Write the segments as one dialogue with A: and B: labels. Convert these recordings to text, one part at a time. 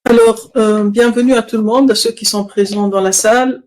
A: Alors, bienvenue à tout le monde, à ceux qui sont présents dans la salle,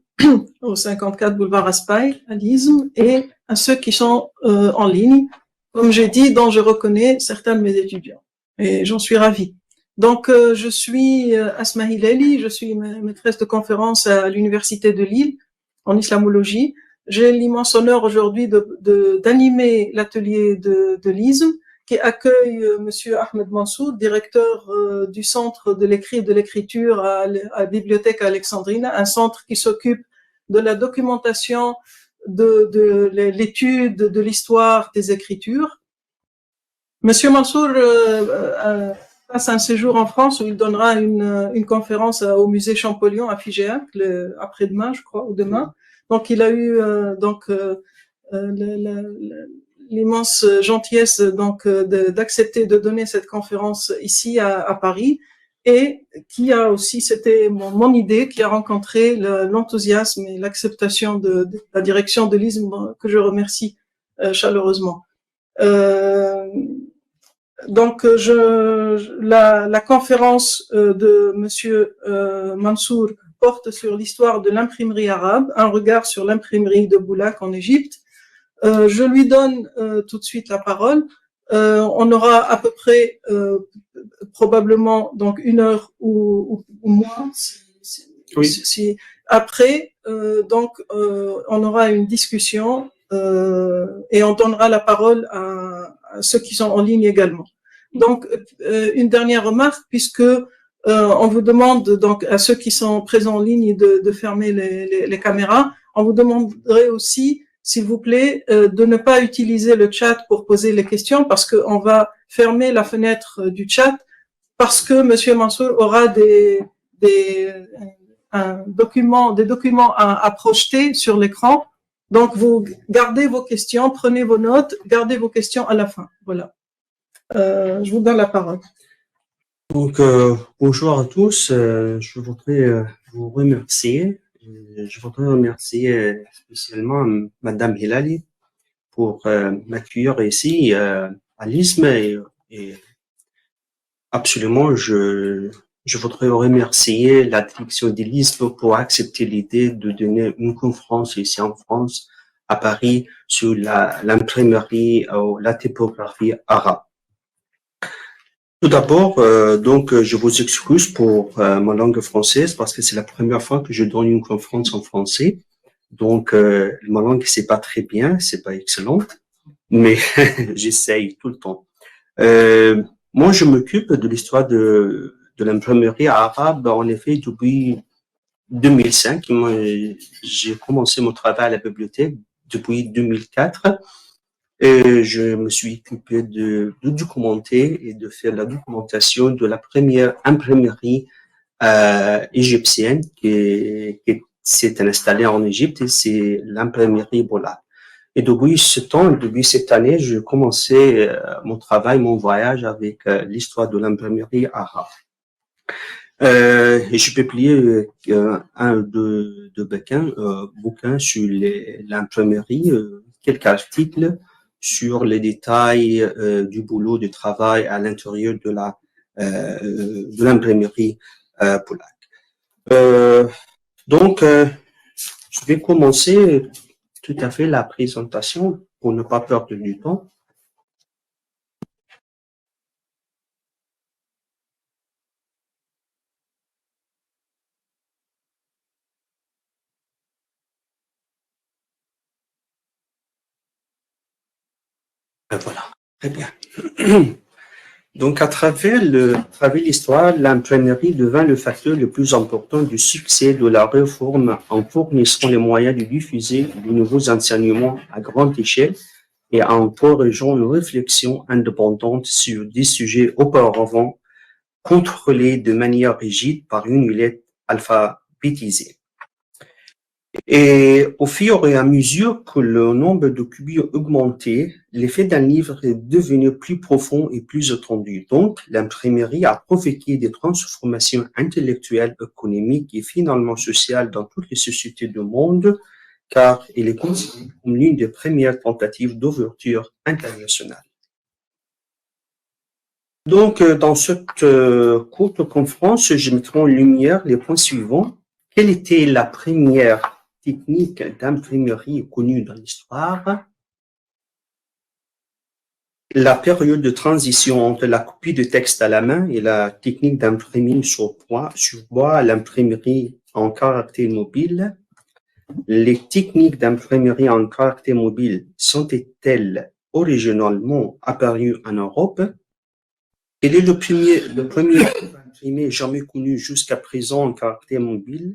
A: au 54 boulevard Raspail, à l'ISM, et à ceux qui sont en ligne, comme j'ai dit, dont je reconnais certains de mes étudiants. Et j'en suis ravie. Donc, je suis Asma Hilali, je suis maîtresse de conférence à l'Université de Lille, en islamologie. J'ai l'immense honneur aujourd'hui d'animer l'atelier de l'ISM, qui accueille Monsieur Ahmed Mansour, directeur du Centre de l'écrit et de l'écriture à la Bibliothèque Alexandrine, un centre qui s'occupe de la documentation, de l'étude, de l'histoire des écritures. Monsieur Mansour passe un séjour en France où il donnera une conférence au musée Champollion à Figeac, après-demain, je crois, ou demain. Donc, il a eu l'immense gentillesse donc d'accepter de donner cette conférence ici à Paris, et qui a aussi, c'était mon idée, qui a rencontré l'enthousiasme et l'acceptation de la direction de l'ISM, que je remercie chaleureusement. Donc, la conférence de Monsieur Mansour porte sur l'histoire de l'imprimerie arabe, un regard sur l'imprimerie de Boulaq en Égypte. Je lui donne tout de suite la parole. On aura à peu près probablement donc 1 heure ou moins.
B: Oui.
A: Après, donc on aura une discussion et on donnera la parole à ceux qui sont en ligne également. Donc, une dernière remarque, puisque on vous demande donc à ceux qui sont présents en ligne de fermer les caméras. On vous demanderait aussi, s'il vous plaît, de ne pas utiliser le chat pour poser les questions, parce qu'on va fermer la fenêtre du chat, parce que Monsieur Mansour aura des documents à projeter sur l'écran. Donc, vous gardez vos questions, prenez vos notes, gardez vos questions à la fin. Voilà. Je vous donne la parole.
B: Donc, bonjour à tous. Je voudrais vous remercier. Je voudrais remercier spécialement Madame Hilali pour m'accueillir ici à l'ISM, et absolument, je voudrais remercier la direction de l'ISM pour accepter l'idée de donner une conférence ici en France, à Paris, sur l'imprimerie ou la typographie arabe. Tout d'abord, donc, je vous excuse pour ma langue française, parce que c'est la première fois que je donne une conférence en français. Donc, ma langue, c'est pas très bien, c'est pas excellente, mais j'essaye tout le temps. Moi, je m'occupe de l'histoire de l'imprimerie arabe, en effet, depuis 2005. Moi, j'ai commencé mon travail à la bibliothèque depuis 2004. Et je me suis occupé de documenter et de faire la documentation de la première imprimerie égyptienne qui s'est installée en Égypte, et c'est l'imprimerie Boulaq. Et depuis ce temps, depuis cette année, je commençais mon travail, mon voyage avec l'histoire de l'imprimerie arabe. Et j'ai publié un ou deux bouquins sur l'imprimerie, quelques articles sur les détails du boulot, du travail à l'intérieur de l'imprimerie Boulaq. Donc, je vais commencer tout à fait la présentation pour ne pas perdre du temps. Voilà, très bien. Donc, à travers l'histoire, l'imprimerie devint le facteur le plus important du succès de la réforme, en fournissant les moyens de diffuser de nouveaux enseignements à grande échelle et en encourageant une réflexion indépendante sur des sujets auparavant contrôlés de manière rigide par une élite alphabétisée. Et au fur et à mesure que le nombre de copies augmentait, l'effet d'un livre est devenu plus profond et plus étendu. Donc, l'imprimerie a provoqué des transformations intellectuelles, économiques et finalement sociales dans toutes les sociétés du monde, car elle est considérée comme l'une des premières tentatives d'ouverture internationale. Donc, dans cette courte conférence, je mettrai en lumière les points suivants. Quelle était la première technique d'imprimerie connue dans l'histoire? La période de transition entre la copie de texte à la main et la technique d'imprimer sur bois, l'imprimerie en caractère mobile. Les techniques d'imprimerie en caractère mobile sont-elles originalement apparues en Europe? Quel est le premier imprimé jamais connu jusqu'à présent en caractère mobile?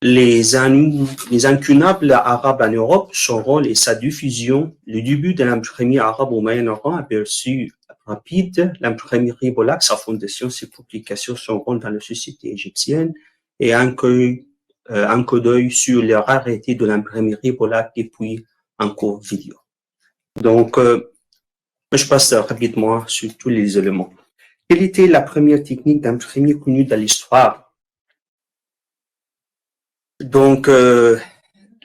B: Les incunables arabes en Europe, son rôle et sa diffusion, le début de l'imprimerie arabe au Moyen-Orient, aperçu rapide, l'imprimerie Bolak, sa fondation, ses publications, son rôle dans la société égyptienne, et un coup d'œil sur les raretés de l'imprimerie Bolak et puis un cours vidéo. Donc, je passe rapidement sur tous les éléments. Quelle était la première technique d'imprimerie connue dans l'histoire? Donc,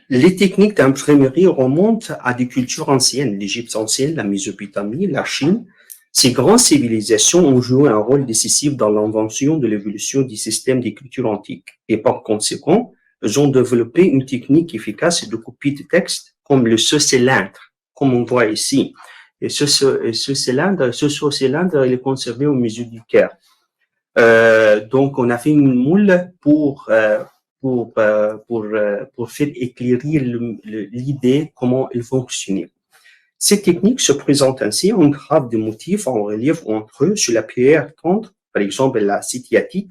B: les techniques d'imprimerie remontent à des cultures anciennes, l'Égypte ancienne, la Mésopotamie, la Chine. Ces grandes civilisations ont joué un rôle décisif dans l'invention de l'évolution du système d'écriture antique. Et par conséquent, ils ont développé une technique efficace de copie de texte, comme le saut-cylindre, comme on voit ici. Et ce saut-cylindre, il est conservé au musée du Caire. Donc, on a fait une moule pour faire éclairer l'idée comment il fonctionnait. Ces techniques se présentent ainsi en grave de motifs en relief ou en creux sur la pierre tendre, par exemple la sitiatite,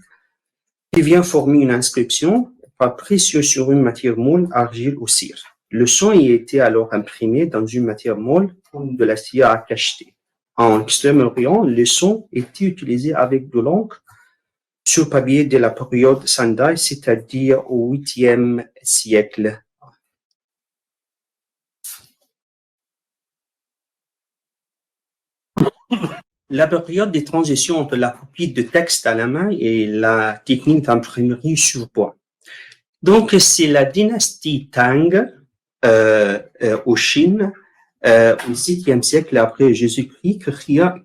B: qui vient former une inscription par pression sur une matière molle, argile ou cire. Le son y était alors imprimé dans une matière molle comme de la cire à cacheter. En Extrême-Orient, le son était utilisé avec de l'encre sur papier de la période Sandai, c'est-à-dire au 8e siècle. La période de transition entre la copie de texte à la main et la technique d'imprimerie sur bois. Donc, c'est la dynastie Tang au Chine, au 6e siècle après Jésus-Christ,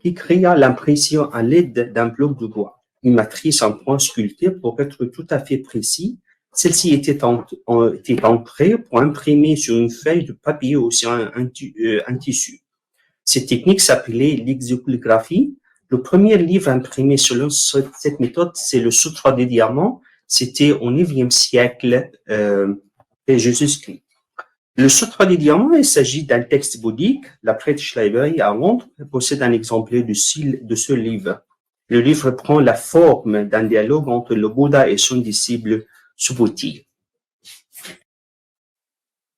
B: qui créa l'impression à l'aide d'un bloc de bois, une matrice en point sculpté pour être tout à fait précis. Celle-ci était ancrée pour imprimer sur une feuille de papier ou sur un tissu. Cette technique s'appelait l'exoculgraphie. Le premier livre imprimé selon cette méthode, c'est le Sutra des diamants. C'était au 9e siècle après Jésus-Christ. Le Sutra des diamants, il s'agit d'un texte bouddhique. La British Library à Londres possède un exemplaire de ce livre. Le livre prend la forme d'un dialogue entre le Bouddha et son disciple Subhuti.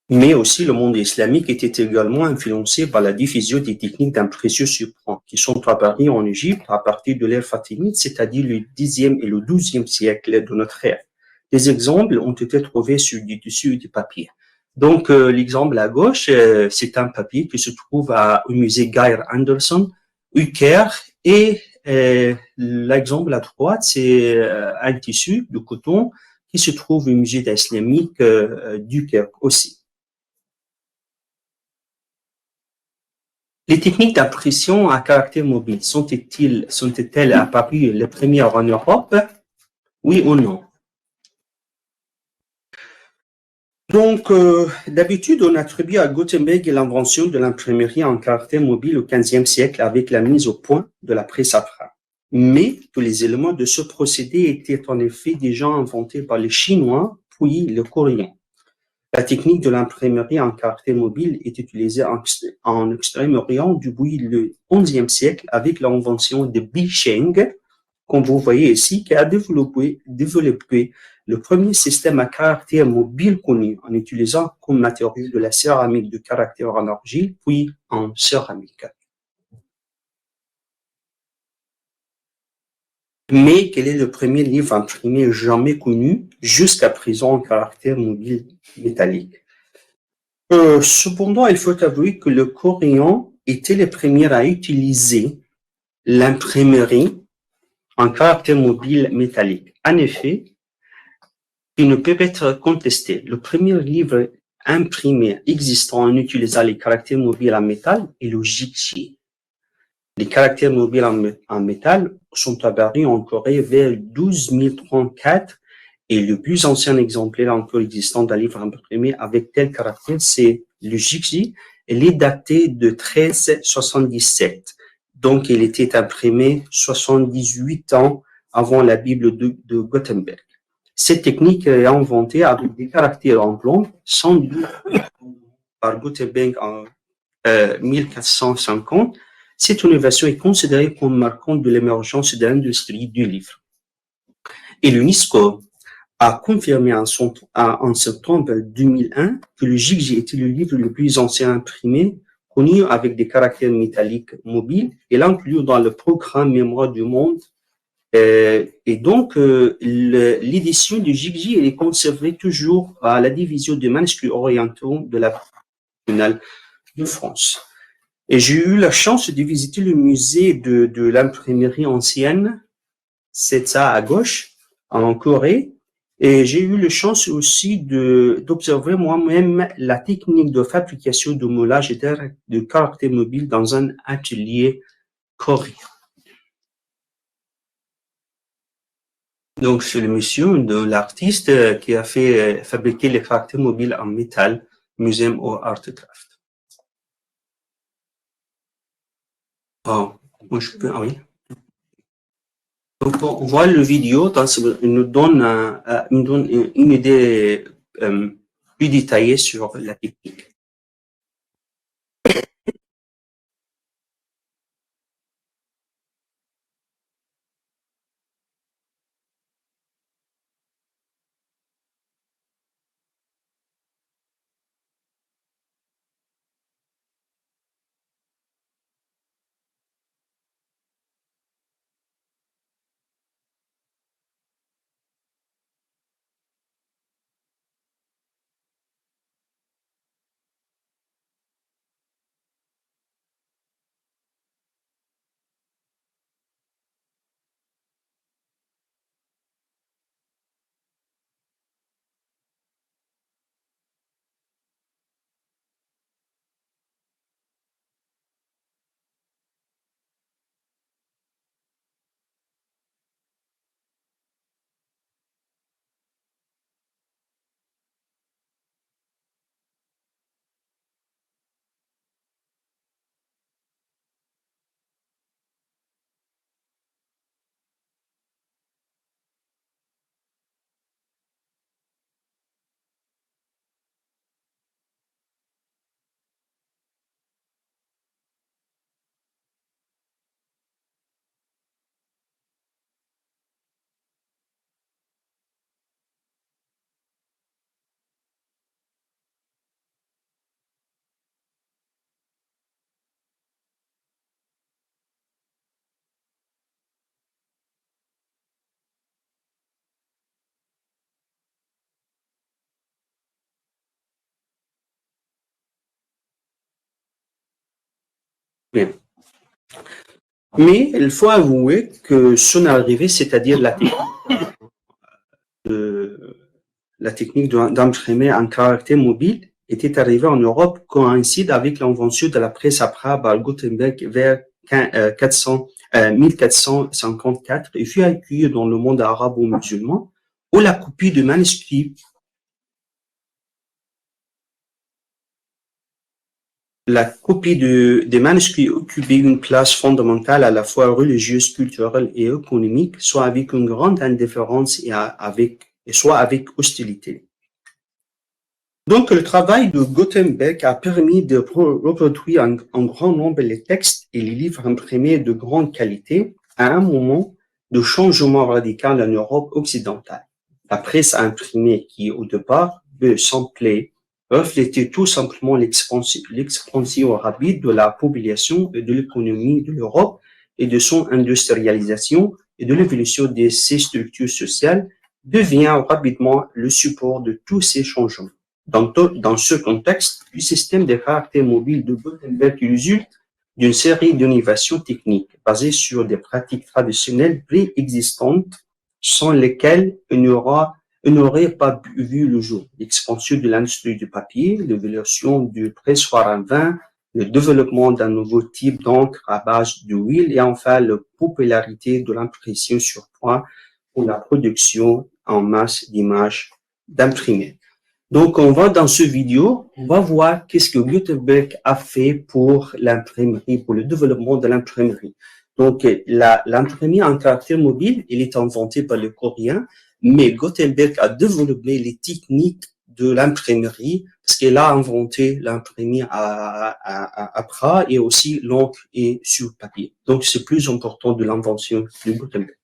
B: Mais aussi, le monde islamique était également influencé par la diffusion des techniques d'impression sur plan qui sont apparues en Égypte à partir de l'ère fatimide, c'est-à-dire le 10e et le 12e siècle de notre ère. Des exemples ont été trouvés sur du tissu et du papier. Donc, l'exemple à gauche, c'est un papier qui se trouve au musée Geir Anderson, au Caire, et l'exemple à droite, c'est un tissu de coton qui se trouve au musée islamique du Caire aussi. Les techniques d'impression à caractère mobile sont-elles apparues les premières en Europe? Oui ou non? Donc, d'habitude, on attribue à Gutenberg l'invention de l'imprimerie en caractère mobile au XVe siècle avec la mise au point de la presse à frein. Mais tous les éléments de ce procédé étaient en effet déjà inventés par les Chinois, puis les Coréens. La technique de l'imprimerie en caractère mobile est utilisée en Extrême-Orient depuis le XIe siècle avec l'invention de Bi Sheng, comme vous voyez ici, qui a développé le premier système à caractère mobile connu en utilisant comme matériau de la céramique de caractère en argile, puis en céramique. Mais quel est le premier livre imprimé jamais connu jusqu'à présent en caractère mobile métallique? Cependant, il faut avouer que le Coréen était le premier à utiliser l'imprimerie en caractère mobile métallique. En effet, il ne peut être contesté. Le premier livre imprimé existant en utilisant les caractères mobiles en métal est le Jikji. Les caractères mobiles en métal sont apparus en Corée vers 12034 et le plus ancien exemplaire encore existant d'un livre imprimé avec tel caractère, c'est le Jigji. Il est daté de 1377. Donc, il était imprimé 78 ans avant la Bible de Gutenberg. Cette technique est inventée avec des caractères en plomb, sans doute par Gutenberg en 1450. Cette innovation est considérée comme marquant de l'émergence de l'industrie du livre. Et l'UNESCO a confirmé en septembre 2001 que le Jigji était le livre le plus ancien imprimé, connu avec des caractères métalliques mobiles, et l'inclut dans le programme Mémoire du monde. Et donc, l'édition du Jigji est conservée toujours à la division des manuscrits orientaux de la nationale de France. Et j'ai eu la chance de visiter le musée de l'imprimerie ancienne, c'est ça à gauche, en Corée. Et j'ai eu la chance aussi d'observer moi-même la technique de fabrication de moulage et de caractères mobiles dans un atelier coréen. Donc, c'est le monsieur de l'artiste qui a fait fabriquer les caractères mobiles en métal, Museum of Artcraft. Oh, moi je peux, ah oui. Donc, on voit le vidéo, il nous donne une idée plus détaillée sur la technique. Bien. Mais il faut avouer que son arrivée, c'est-à-dire la technique d'imprimer un caractère mobile, était arrivée en Europe coïncide avec l'invention de la presse après par Gutenberg vers 1454 et fut accueillie dans le monde arabo-musulman où la copie de manuscrits des manuscrits occupait une place fondamentale à la fois religieuse, culturelle et économique, soit avec une grande indifférence et soit avec hostilité. Donc, le travail de Gutenberg a permis de reproduire en grand nombre les textes et les livres imprimés de grande qualité à un moment de changement radical en Europe occidentale. La presse imprimée qui, au départ, semblait reflétait tout simplement l'expansion rapide de la population et de l'économie de l'Europe et de son industrialisation et de l'évolution de ses structures sociales, devient rapidement le support de tous ces changements. Dans ce contexte, le système des caractères mobiles de Gutenberg résulte d'une série d'innovations techniques basées sur des pratiques traditionnelles préexistantes sans lesquelles on n'aurait pas vu le jour. L'expansion de l'industrie du papier, l'évolution du pressoir à vin, le développement d'un nouveau type d'encre à base d'huile et enfin la popularité de l'impression sur point pour la production en masse d'images d'imprimés. Donc, dans ce vidéo, on va voir qu'est-ce que Gutenberg a fait pour l'imprimerie, pour le développement de l'imprimerie. Donc, l'imprimerie en caractère mobile, il est inventé par les Coréens, mais Gutenberg a développé les techniques de l'imprimerie parce qu'il a inventé l'imprimerie à bras et aussi l'encre et sur papier. Donc, c'est plus important de l'invention de Gutenberg.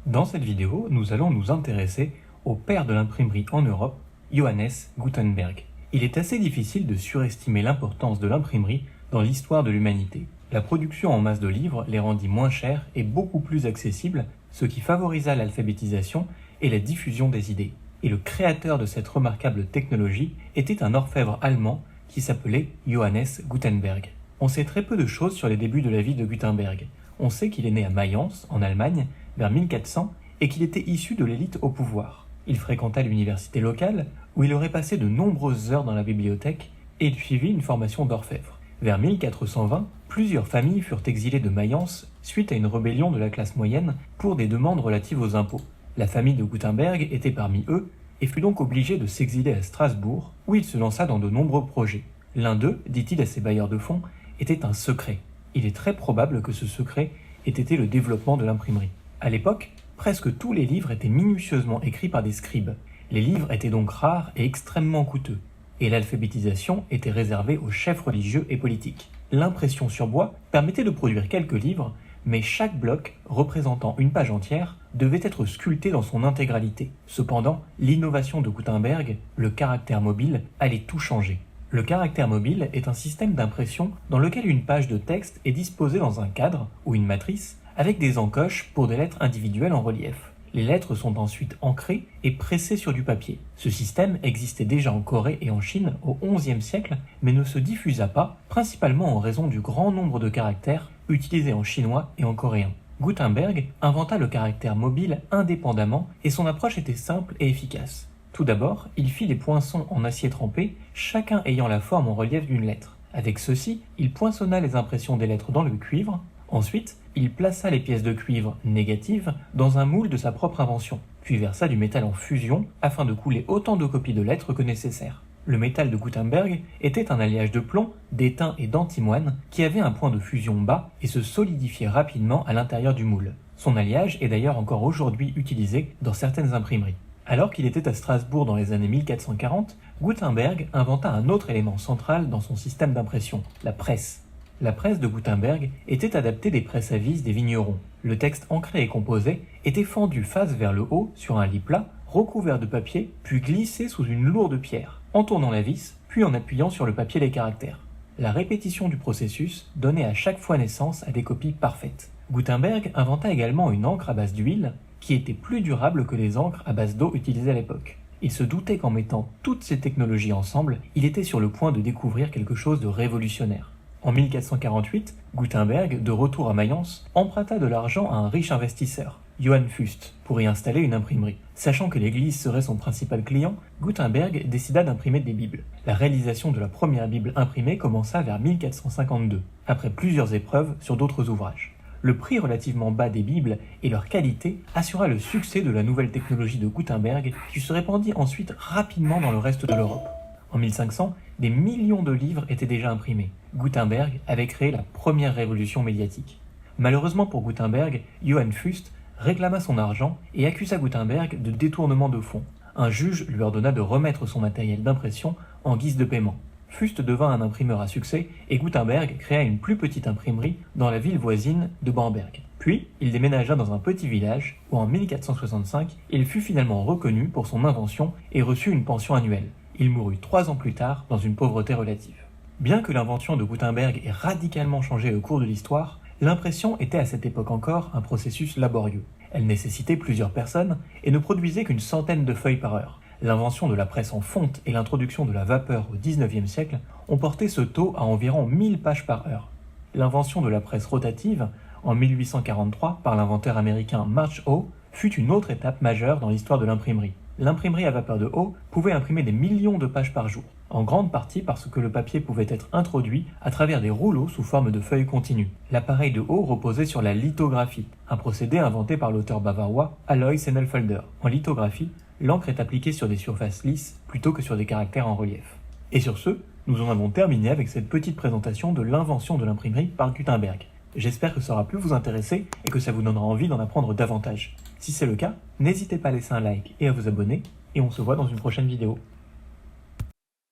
C: Dans cette vidéo, nous allons nous intéresser au père de l'imprimerie en Europe, Johannes Gutenberg. Il est assez difficile de surestimer l'importance de l'imprimerie dans l'histoire de l'humanité. La production en masse de livres les rendit moins chers et beaucoup plus accessibles, ce qui favorisa l'alphabétisation et la diffusion des idées. Et le créateur de cette remarquable technologie était un orfèvre allemand qui s'appelait Johannes Gutenberg. On sait très peu de choses sur les débuts de la vie de Gutenberg. On sait qu'il est né à Mayence, en Allemagne, vers 1400, et qu'il était issu de l'élite au pouvoir. Il fréquenta l'université locale, où il aurait passé de nombreuses heures dans la bibliothèque, et il suivit une formation d'orfèvre. Vers 1420, plusieurs familles furent exilées de Mayence suite à une rébellion de la classe moyenne pour des demandes relatives aux impôts. La famille de Gutenberg était parmi eux, et fut donc obligée de s'exiler à Strasbourg, où il se lança dans de nombreux projets. L'un d'eux, dit-il à ses bailleurs de fonds, était un secret. Il est très probable que ce secret ait été le développement de l'imprimerie. À l'époque, presque tous les livres étaient minutieusement écrits par des scribes. Les livres étaient donc rares et extrêmement coûteux, et l'alphabétisation était réservée aux chefs religieux et politiques. L'impression sur bois permettait de produire quelques livres, mais chaque bloc, représentant une page entière, devait être sculpté dans son intégralité. Cependant, l'innovation de Gutenberg, le caractère mobile, allait tout changer. Le caractère mobile est un système d'impression dans lequel une page de texte est disposée dans un cadre, ou une matrice, avec des encoches pour des lettres individuelles en relief. Les lettres sont ensuite ancrées et pressées sur du papier. Ce système existait déjà en Corée et en Chine au XIe siècle, mais ne se diffusa pas, principalement en raison du grand nombre de caractères utilisés en chinois et en coréen. Gutenberg inventa le caractère mobile indépendamment et son approche était simple et efficace. Tout d'abord, il fit des poinçons en acier trempé, chacun ayant la forme en relief d'une lettre. Avec ceux-ci, il poinçonna les impressions des lettres dans le cuivre. Ensuite, il plaça les pièces de cuivre négatives dans un moule de sa propre invention, puis versa du métal en fusion afin de couler autant de copies de lettres que nécessaire. Le métal de Gutenberg était un alliage de plomb, d'étain et d'antimoine qui avait un point de fusion bas et se solidifiait rapidement à l'intérieur du moule. Son alliage est d'ailleurs encore aujourd'hui utilisé dans certaines imprimeries. Alors qu'il était à Strasbourg dans les années 1440, Gutenberg inventa un autre élément central dans son système d'impression, la presse. La presse de Gutenberg était adaptée des presses à vis des vignerons. Le texte ancré et composé était fendu face vers le haut sur un lit plat, recouvert de papier, puis glissé sous une lourde pierre, en tournant la vis, puis en appuyant sur le papier les caractères. La répétition du processus donnait à chaque fois naissance à des copies parfaites. Gutenberg inventa également une encre à base d'huile, qui était plus durable que les encres à base d'eau utilisées à l'époque. Il se doutait qu'en mettant toutes ces technologies ensemble, il était sur le point de découvrir quelque chose de révolutionnaire. En 1448, Gutenberg, de retour à Mayence, emprunta de l'argent à un riche investisseur, Johann Fust, pour y installer une imprimerie. Sachant que l'Église serait son principal client, Gutenberg décida d'imprimer des Bibles. La réalisation de la première Bible imprimée commença vers 1452, après plusieurs épreuves sur d'autres ouvrages. Le prix relativement bas des Bibles et leur qualité assura le succès de la nouvelle technologie de Gutenberg qui se répandit ensuite rapidement dans le reste de l'Europe. En 1500, des millions de livres étaient déjà imprimés. Gutenberg avait créé la première révolution médiatique. Malheureusement pour Gutenberg, Johann Fust réclama son argent et accusa Gutenberg de détournement de fonds. Un juge lui ordonna de remettre son matériel d'impression en guise de paiement. Fust devint un imprimeur à succès et Gutenberg créa une plus petite imprimerie dans la ville voisine de Bamberg. Puis, il déménagea dans un petit village où en 1465, il fut finalement reconnu pour son invention et reçut une pension annuelle. Il mourut 3 ans plus tard dans une pauvreté relative. Bien que l'invention de Gutenberg ait radicalement changé le cours de l'histoire, l'impression était à cette époque encore un processus laborieux. Elle nécessitait plusieurs personnes et ne produisait qu'une centaine de feuilles par heure. L'invention de la presse en fonte et l'introduction de la vapeur au XIXe siècle ont porté ce taux à environ 1000 pages par heure. L'invention de la presse rotative, en 1843 par l'inventeur américain March Howe, fut une autre étape majeure dans l'histoire de l'imprimerie. L'imprimerie à vapeur de eau pouvait imprimer des millions de pages par jour, en grande partie parce que le papier pouvait être introduit à travers des rouleaux sous forme de feuilles continues. L'appareil de eau reposait sur la lithographie, un procédé inventé par l'auteur bavarois Alois Sennenfelder. En lithographie, l'encre est appliquée sur des surfaces lisses plutôt que sur des caractères en relief. Et sur ce, nous en avons terminé avec cette petite présentation de l'invention de l'imprimerie par Gutenberg. J'espère que ça aura pu vous intéresser et que ça vous donnera envie d'en apprendre davantage. Si c'est le cas, n'hésitez pas à laisser un like et à vous abonner, et on se voit dans une prochaine vidéo.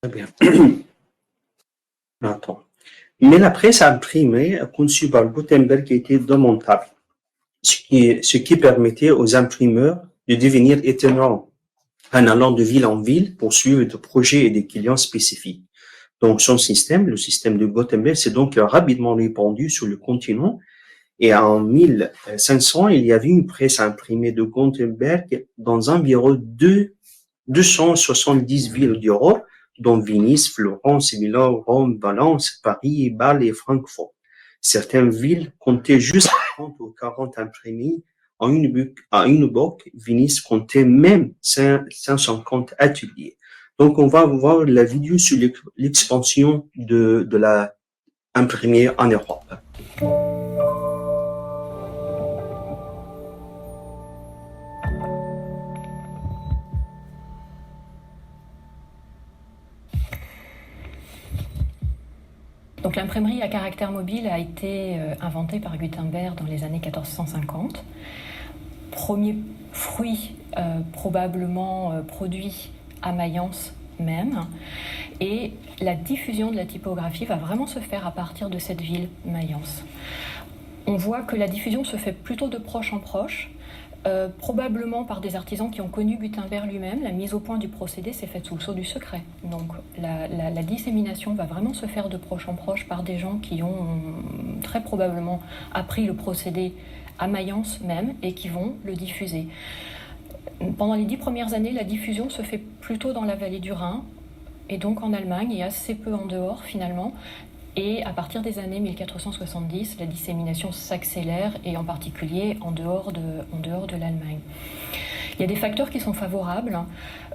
B: Très bien. Attends. Mais la presse imprimée conçue par Gutenberg était démontable, ce qui permettait aux imprimeurs de devenir autonomes en allant de ville en ville pour suivre des projets et des clients spécifiques. Donc, son système, le système de Gutenberg, s'est donc rapidement répandu sur le continent. Et en 1500, il y avait une presse imprimée de Gutenberg dans environ 270 villes d'Europe, dont Venise, Florence, Milan, Rome, Valence, Paris, Bâle et Francfort. Certaines villes comptaient juste 30 ou 40 imprimés à une époque. Venise comptait même 150 ateliers. Donc, on va voir la vidéo sur l'expansion de la imprimée en Europe.
D: Donc l'imprimerie à caractère mobile a été inventée par Gutenberg dans les années 1450. Premier fruit probablement produit à Mayence même. Et la diffusion de la typographie va vraiment se faire à partir de cette ville, Mayence. On voit que la diffusion se fait plutôt de proche en proche, probablement par des artisans qui ont connu Gutenberg lui-même. La mise au point du procédé s'est faite sous le sceau du secret. Donc la dissémination va vraiment se faire de proche en proche par des gens qui ont très probablement appris le procédé à Mayence même et qui vont le diffuser. Pendant les 10 premières années, la diffusion se fait plutôt dans la vallée du Rhin et donc en Allemagne et assez peu en dehors finalement. Et à partir des années 1470, la dissémination s'accélère, et en particulier en dehors de l'Allemagne. Il y a des facteurs qui sont favorables,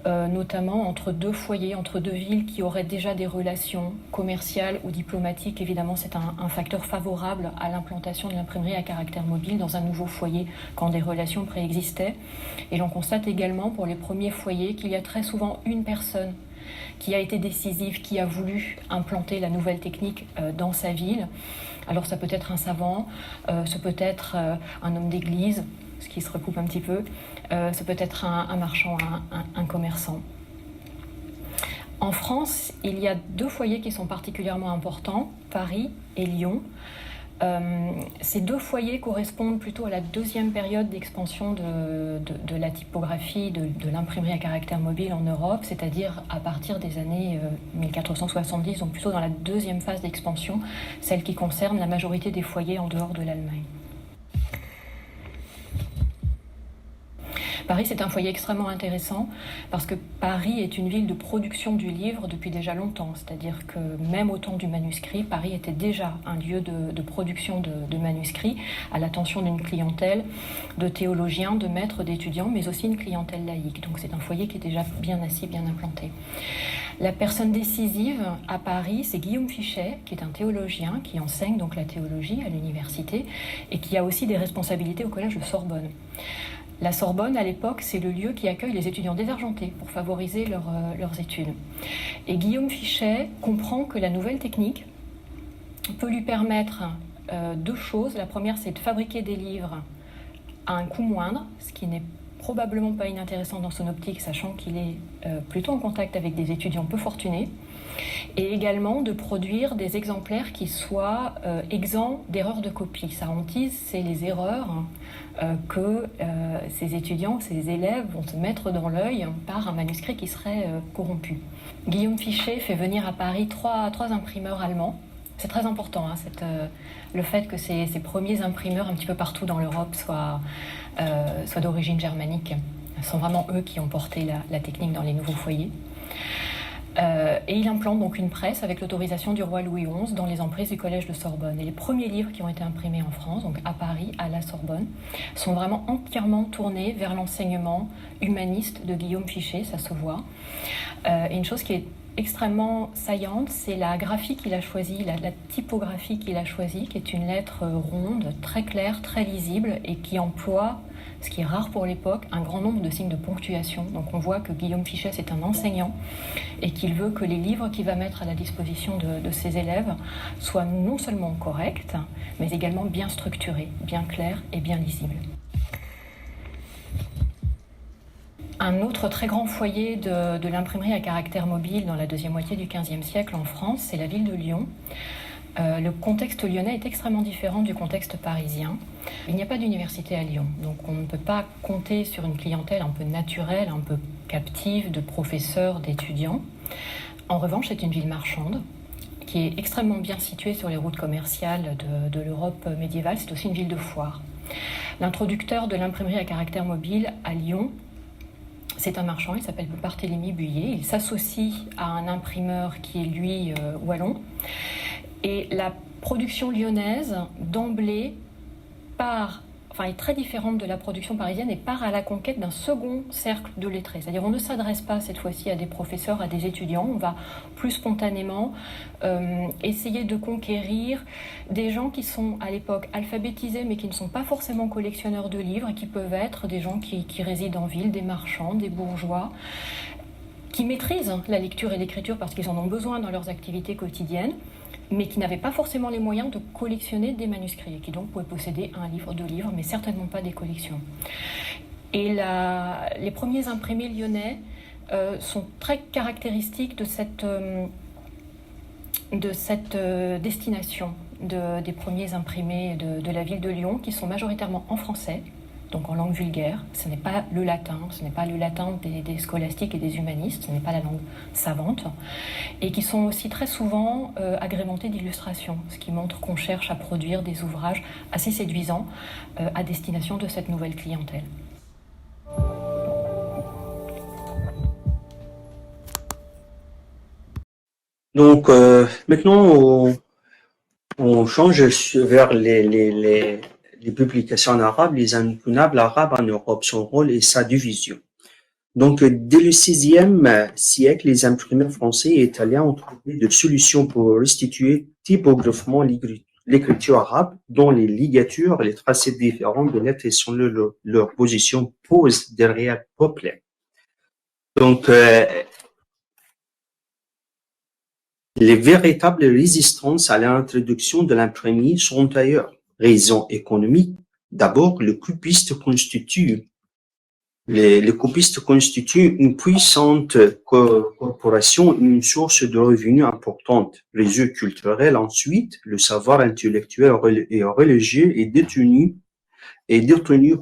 D: notamment entre deux foyers, entre deux villes qui auraient déjà des relations commerciales ou diplomatiques. Évidemment, c'est un facteur favorable à l'implantation de l'imprimerie à caractère mobile dans un nouveau foyer quand des relations préexistaient. Et l'on constate également pour les premiers foyers qu'il y a très souvent une personne qui a été décisive, qui a voulu implanter la nouvelle technique dans sa ville. Alors ça peut être un savant, ça peut être un homme d'église, ce qui se recoupe un petit peu, ça peut être un marchand, un commerçant. En France, il y a deux foyers qui sont particulièrement importants, Paris et Lyon. Ces deux foyers correspondent plutôt à la deuxième période d'expansion de la typographie, de l'imprimerie à caractère mobile en Europe, c'est-à-dire à partir des années 1470, donc plutôt dans la deuxième phase d'expansion, celle qui concerne la majorité des foyers en dehors de l'Allemagne. Paris, c'est un foyer extrêmement intéressant parce que Paris est une ville de production du livre depuis déjà longtemps. C'est-à-dire que même au temps du manuscrit, Paris était déjà un lieu de production de manuscrits à l'attention d'une clientèle de théologiens, de maîtres, d'étudiants, mais aussi une clientèle laïque. Donc c'est un foyer qui est déjà bien assis, bien implanté. La personne décisive à Paris, c'est Guillaume Fichet, qui est un théologien qui enseigne donc la théologie à l'université et qui a aussi des responsabilités au collège de Sorbonne. La Sorbonne, à l'époque, c'est le lieu qui accueille les étudiants désargentés pour favoriser leurs études. Et Guillaume Fichet comprend que la nouvelle technique peut lui permettre deux choses. La première, c'est de fabriquer des livres à un coût moindre, ce qui n'est probablement pas inintéressant dans son optique, sachant qu'il est plutôt en contact avec des étudiants peu fortunés, et également de produire des exemplaires qui soient exempts d'erreurs de copie. Sa hantise, c'est les erreurs que ces étudiants, ces élèves vont se mettre dans l'œil par un manuscrit qui serait corrompu. Guillaume Fichet fait venir à Paris trois imprimeurs allemands. C'est très important, le fait que ces premiers imprimeurs un petit peu partout dans l'Europe soient d'origine germanique. Ce sont vraiment eux qui ont porté la technique dans les nouveaux foyers. Et il implante donc une presse avec l'autorisation du roi Louis XI dans les emprises du collège de Sorbonne. Et les premiers livres qui ont été imprimés en France, donc à Paris, à la Sorbonne, sont vraiment entièrement tournés vers l'enseignement humaniste de Guillaume Fichet, ça se voit. Et une chose qui est extrêmement saillante, c'est la graphie qu'il a choisie, la typographie qu'il a choisie, qui est une lettre ronde, très claire, très lisible, et qui emploie, ce qui est rare pour l'époque, un grand nombre de signes de ponctuation. Donc on voit que Guillaume Fichet, c'est un enseignant, et qu'il veut que les livres qu'il va mettre à la disposition de ses élèves soient non seulement corrects, mais également bien structurés, bien clairs et bien lisibles. Un autre très grand foyer de l'imprimerie à caractère mobile dans la deuxième moitié du XVe siècle en France, c'est la ville de Lyon. Le contexte lyonnais est extrêmement différent du contexte parisien. Il n'y a pas d'université à Lyon, donc on ne peut pas compter sur une clientèle un peu naturelle, un peu captive de professeurs, d'étudiants. En revanche, c'est une ville marchande qui est extrêmement bien située sur les routes commerciales de l'Europe médiévale. C'est aussi une ville de foire. L'introducteur de l'imprimerie à caractère mobile à Lyon, c'est un marchand, il s'appelle Barthélemy Buyer. Il s'associe à un imprimeur qui est lui wallon. Et la production lyonnaise, d'emblée, est très différente de la production parisienne et part à la conquête d'un second cercle de lettrés. C'est-à-dire on ne s'adresse pas cette fois-ci à des professeurs, à des étudiants, on va plus spontanément essayer de conquérir des gens qui sont à l'époque alphabétisés mais qui ne sont pas forcément collectionneurs de livres et qui peuvent être des gens qui résident en ville, des marchands, des bourgeois, qui maîtrisent la lecture et l'écriture parce qu'ils en ont besoin dans leurs activités quotidiennes, mais qui n'avaient pas forcément les moyens de collectionner des manuscrits, et qui donc pouvaient posséder un livre, deux livres, mais certainement pas des collections. Et les premiers imprimés lyonnais sont très caractéristiques de cette destination des premiers imprimés de la ville de Lyon, qui sont majoritairement en français, donc en langue vulgaire. Ce n'est pas le latin des scolastiques et des humanistes, ce n'est pas la langue savante, et qui sont aussi très souvent agrémentés d'illustrations, ce qui montre qu'on cherche à produire des ouvrages assez séduisants à destination de cette nouvelle clientèle.
B: Donc, maintenant, on change vers les publications en arabe, les inconnables arabes en Europe, son rôle et sa division. Donc, dès le VIe siècle, les imprimeurs français et italiens ont trouvé des solutions pour restituer typographiquement l'écriture arabe, dont les ligatures, les tracés différents de lettres et selon leur position posent des réels problèmes. Donc, les véritables résistances à l'introduction de l'imprimerie sont ailleurs. Raisons économiques. D'abord, les copistes constituent une puissante corporation, une source de revenus importante. Réseau culturel ensuite, le savoir intellectuel et religieux est détenu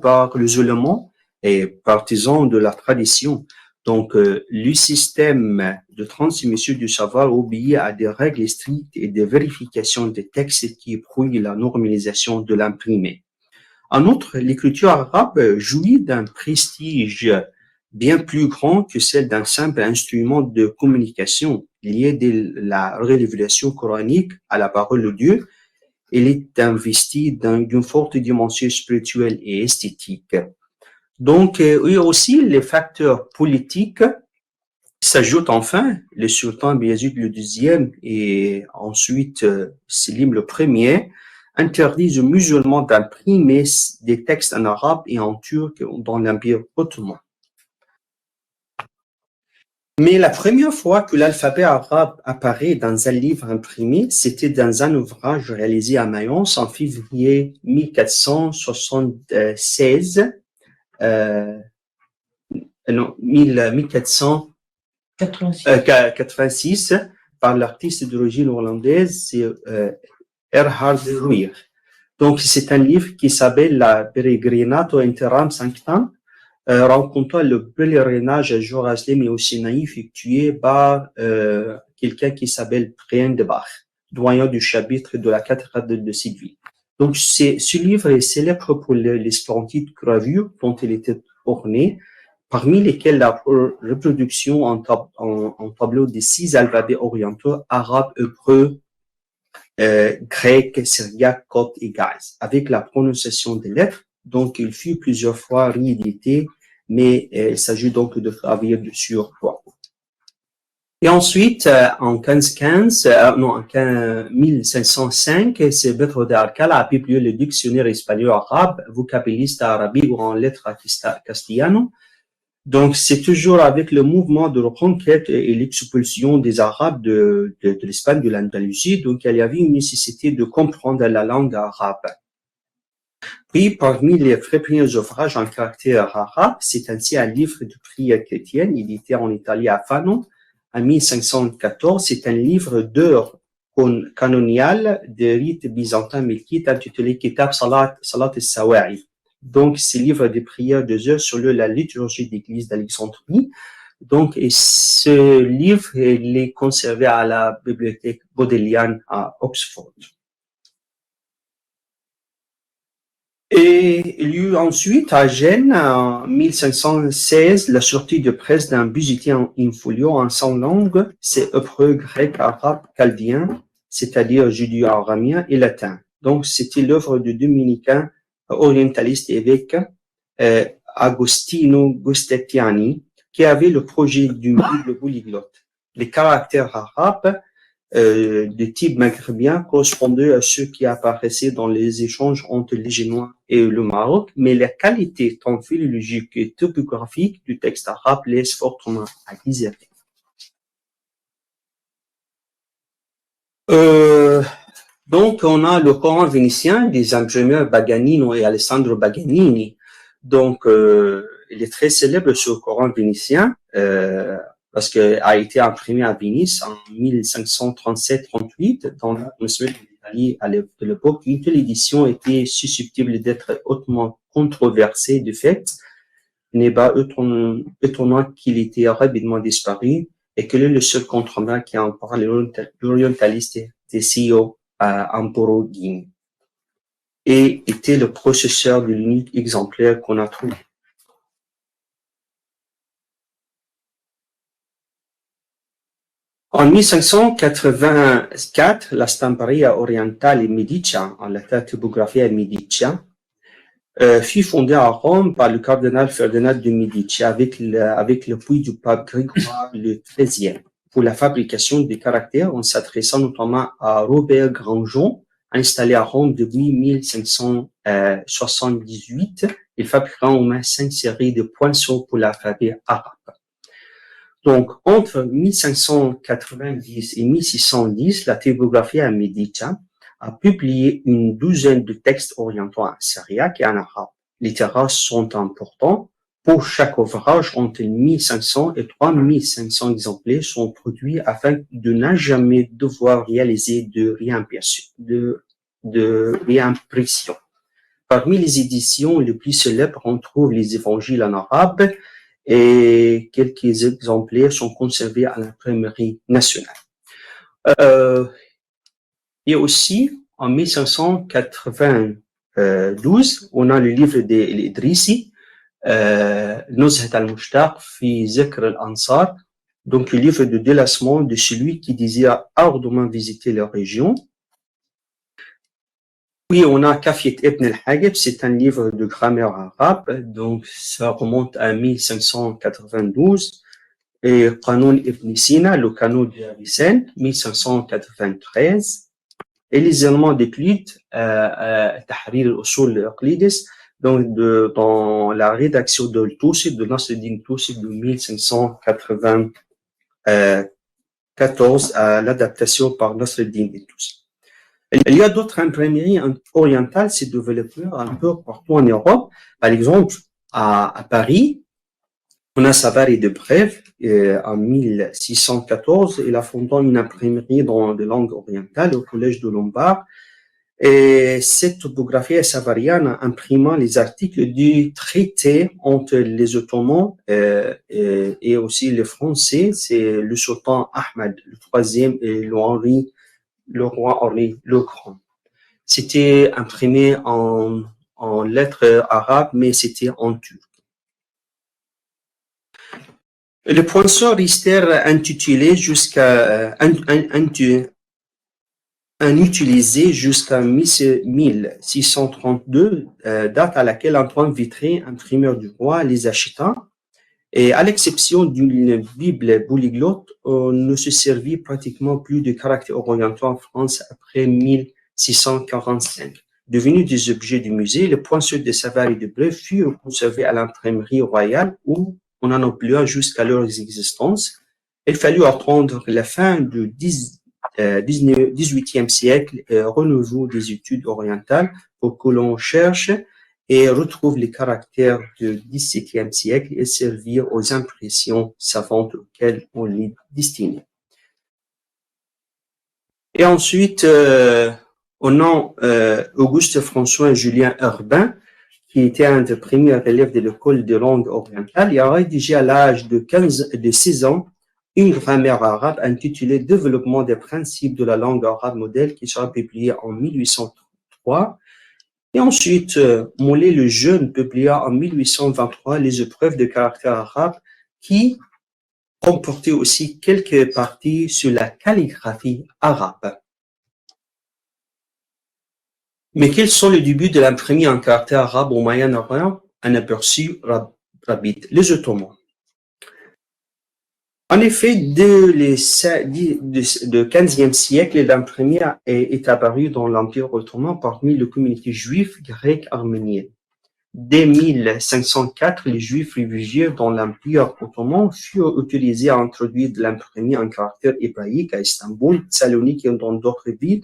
B: par les éléments et partisans de la tradition. Donc, le système de transmission du savoir obéit à des règles strictes et des vérifications des textes qui prouvent la normalisation de l'imprimé. En outre, l'écriture arabe jouit d'un prestige bien plus grand que celle d'un simple instrument de communication lié de la révélation coranique à la parole de Dieu. Elle est investie d'une forte dimension spirituelle et esthétique. Donc, il y a aussi les facteurs politiques. S'ajoute enfin le sultan Bayezid le II et ensuite Selim le Ier interdisent aux musulmans d'imprimer des textes en arabe et en turc dans l'Empire ottoman. Mais la première fois que l'alphabet arabe apparaît dans un livre imprimé, c'était dans un ouvrage réalisé à Mayence en février 1476. 1486 par l'artiste d'origine hollandaise, c'est Erhard Ruyer. Donc, c'est un livre qui s'appelle La Peregrinato Interam Sanctam, rencontrant le pèlerinage à Jérusalem et au Sinaï effectué par quelqu'un qui s'appelle Brian de Bach, doyen du chapitre de la cathédrale de cette ville. Donc, ce livre est célèbre pour les splendides gravures dont il était orné, parmi lesquels la reproduction en tableau des 6 alphabets orientaux, arabe, hébreu, grec, syriaque, copte et gaze, avec la prononciation des lettres. Donc, il fut plusieurs fois réédité, mais il s'agit donc de travailler dessus. Et ensuite, en 1505, c'est Bedro de Alcalá a publié le dictionnaire espagnol-arabe, vocabulista arabi ou en lettres castellano. Donc, c'est toujours avec le mouvement de reconquête et l'expulsion des Arabes de l'Espagne, de l'Andalousie. Donc, il y avait une nécessité de comprendre la langue arabe. Puis, parmi les premiers ouvrages en caractère arabe, c'est ainsi un livre de prière chrétienne, édité en Italie à Fano, en 1514. C'est un livre d'heures canonial de rite byzantin melkite intitulé Kitab Salat al-Sawa'i. Donc, c'est livre de prières de heures sur la liturgie d'église d'Alexandrie. Donc, et ce livre, il est conservé à la bibliothèque Bodleian à Oxford. Et il y eut ensuite à Gênes, en 1516, la sortie de presse d'un bulletin in folio en 100 langues, c'est hébreu, grec, arabe, chaldéen, c'est-à-dire judéo-araméen et latin. Donc, c'était l'œuvre de dominicain orientaliste évêque Agostino Gustatiani, qui avait le projet d'une Bible polyglotte. Les caractères arabes de type maghrébien correspondaient à ceux qui apparaissaient dans les échanges entre les Génois et le Maroc, mais la qualité tant philologique que topographique du texte arabe laisse fortement à désirer. Donc, on a le Coran vénitien des imprimeurs Paganino et Alessandro Paganini. Donc, il est très célèbre ce Coran vénitien parce qu'il a été imprimé à Venise en 1537-38 dans la consulat d'Italie à l'époque. Une telle édition était susceptible d'être hautement controversée de fait. Il n'est pas étonnant qu'il était rapidement disparu et qu'il est le seul contremaître qui en parle l'orientaliste Tessio Amborghini et était le processeur de l'unique exemplaire qu'on a trouvé. En 1584, la Stamperia Orientale Medicia, en latin Typographia Medicia, fut fondée à Rome par le cardinal Ferdinand de Medici avec l'appui du pape Grégoire le XIIIe pour la fabrication des caractères en s'adressant notamment à Robert Grandjean, installé à Rome depuis 1578. Il fabriquera au moins 5 séries de poinçons pour l'alphabet arabe. Donc, entre 1590 et 1610, la Typographia Medicia a publié une douzaine de textes orientaux en syriaque et en arabe. Les tirages sont importants. Pour chaque ouvrage, entre 1500 et 3500 exemplaires sont produits afin de ne jamais devoir réaliser de réimpression. Parmi les éditions les plus célèbres, on trouve les évangiles en arabe et quelques exemplaires sont conservés à l'imprimerie nationale. Et aussi, en 1592, on a le livre d'Idrissi, Nuzhat al-Mushtaq fi Zikr al-Ansar, donc le livre de délassement de celui qui désire ardemment visiter la région. Puis on a Kafiyat ibn al-Hagib, c'est un livre de grammaire arabe, donc ça remonte à 1592. Et Qanun ibn Sina, le Canon de Avicenne, 1593. Et les éléments d'Euclide, Tahrir al-Usul Euclides, donc dans la rédaction de Al-Tusi, de Nasreddin Tusi de 1594 à l'adaptation par Nasreddin Tusi. Il y a d'autres imprimeries orientales s'est développées un peu partout en Europe. Par exemple, à Paris, on a Savary de Brève en 1614. Il a fondé une imprimerie dans les langues orientales au collège de Lombard. Et cette topographie savarienne imprimant les articles du traité entre les Ottomans et aussi les Français, c'est le sultan Ahmed le troisième et le roi Henri le Grand. C'était imprimé en lettres arabes, mais c'était en turc. Le poinçon Rister intitulé jusqu'à utilisé jusqu'à 1632, date à laquelle Antoine Vitry, imprimeur du roi, les acheta. Et à l'exception d'une Bible polyglotte, on ne se servit pratiquement plus de caractères orientaux en France après 1645. Devenus des objets du musée, les poinçons de Savary et de Brève furent conservés à l'imprimerie royale où on en employa jusqu'à leur existence. Il fallut attendre la fin du XVIIIe siècle et renouveau des études orientales pour que l'on cherche et retrouve les caractères du XVIIe siècle et servir aux impressions savantes auxquelles on les destinait. Et ensuite, au nom Auguste François Julien Urbain, qui était un des premiers élèves de l'école de langue orientale, il a rédigé à l'âge de 16 ans une grammaire arabe intitulée Développement des principes de la langue arabe modèle, qui sera publiée en 1803. Et ensuite, Mollet le Jeune publia en 1823 les épreuves de caractère arabe qui comportaient aussi quelques parties sur la calligraphie arabe. Mais quels sont les débuts de l'imprimerie en caractère arabe au Moyen-Orient? Un aperçu rapide. Les Ottomans. En effet, dès le XVe siècle, l'imprimerie est apparue dans l'Empire ottoman parmi les communautés juives grecques arméniennes. Dès 1504, les Juifs réfugiés dans l'Empire ottoman furent autorisés à introduire de l'imprimerie en caractère hébraïque à Istanbul, Salonique et dans d'autres villes,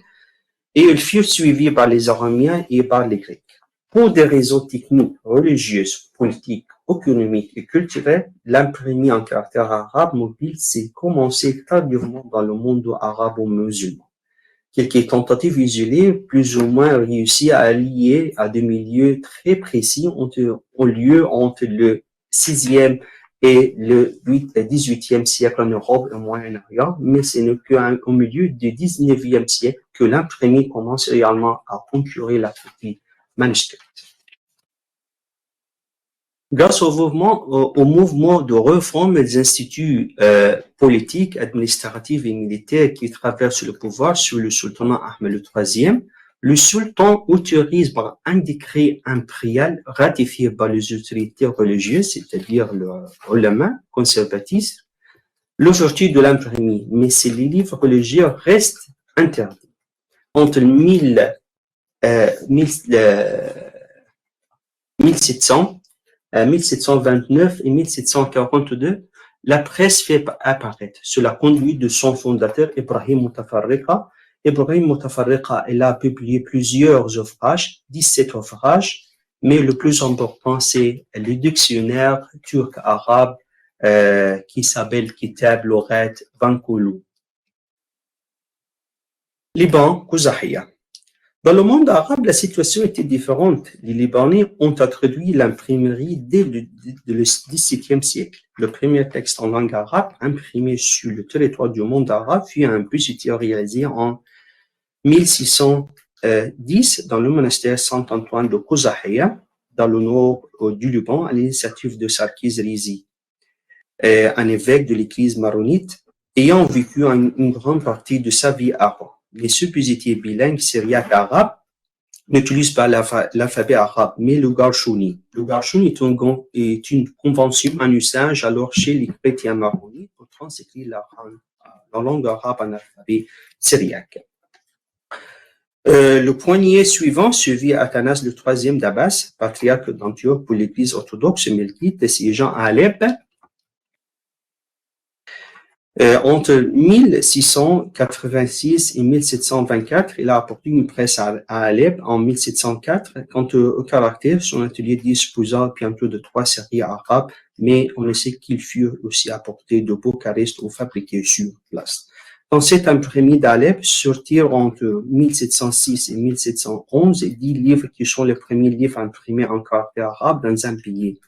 B: et ils furent suivis par les Araméens et par les Grecs. Pour des raisons techniques, religieuses, politiques, économiques et culturelles, l'imprimerie en caractère arabe mobile s'est commencé tardivement dans le monde arabo-musulman. Quelques tentatives isolées, plus ou moins réussies à allier à des milieux très précis, ont lieu entre le 6e et le 18e siècle en Europe et au Moyen-Orient, mais ce n'est qu'au milieu du 19e siècle que l'imprimerie commence réellement à concurrencer la copie manuscrite. Grâce au mouvement de réforme des instituts politiques, administratifs et militaires qui traversent le pouvoir sous le sultanat Ahmed III, le sultan autorise par un décret impérial ratifié par les autorités religieuses, c'est-à-dire le ulama conservatisme, l'ouverture de l'imprimerie, mais ces livres religieux restent interdits. Entre 1729 et 1742, la presse fait apparaître, sous la conduite de son fondateur Ibrahim Mutafarriqa. Ibrahim Mutafarriqa, il a publié plusieurs ouvrages, 17 ouvrages, mais le plus important, c'est le dictionnaire turc-arabe qui s'appelle Kitab Lughat Bankoulou. Liban, Kouzahia. Dans le monde arabe, la situation était différente. Les Libanais ont introduit l'imprimerie dès le XVIIe siècle. Le premier texte en langue arabe imprimé sur le territoire du monde arabe fut un petit réalisé en 1610 dans le monastère Saint-Antoine de Kouzahia, dans le nord du Liban, à l'initiative de Sarkis Rizi, un évêque de l'église maronite, ayant vécu une grande partie de sa vie arabe. Les suppositiers bilingues syriaques-arabes n'utilisent pas l'alphabet arabe, mais le Garchouni. Le Garchouni est une convention en usage alors chez les chrétiens maronites pour transcrire la langue arabe en alphabet syriaque. Le poignet suivant suivit Athanas III d'Abbas, patriarche d'Antioche pour l'église orthodoxe melkite siégeant à Alep. Entre 1686 et 1724, il a apporté une presse à Alep en 1704. Quant au caractère, son atelier disposa bientôt de 3 séries arabes, mais on sait qu'ils furent aussi apportés de Bucarest ou fabriqués sur place. Dans cette imprimerie d'Alep sortirent entre 1706 et 1711 10 livres qui sont les premiers livres imprimés en caractère arabe dans un pays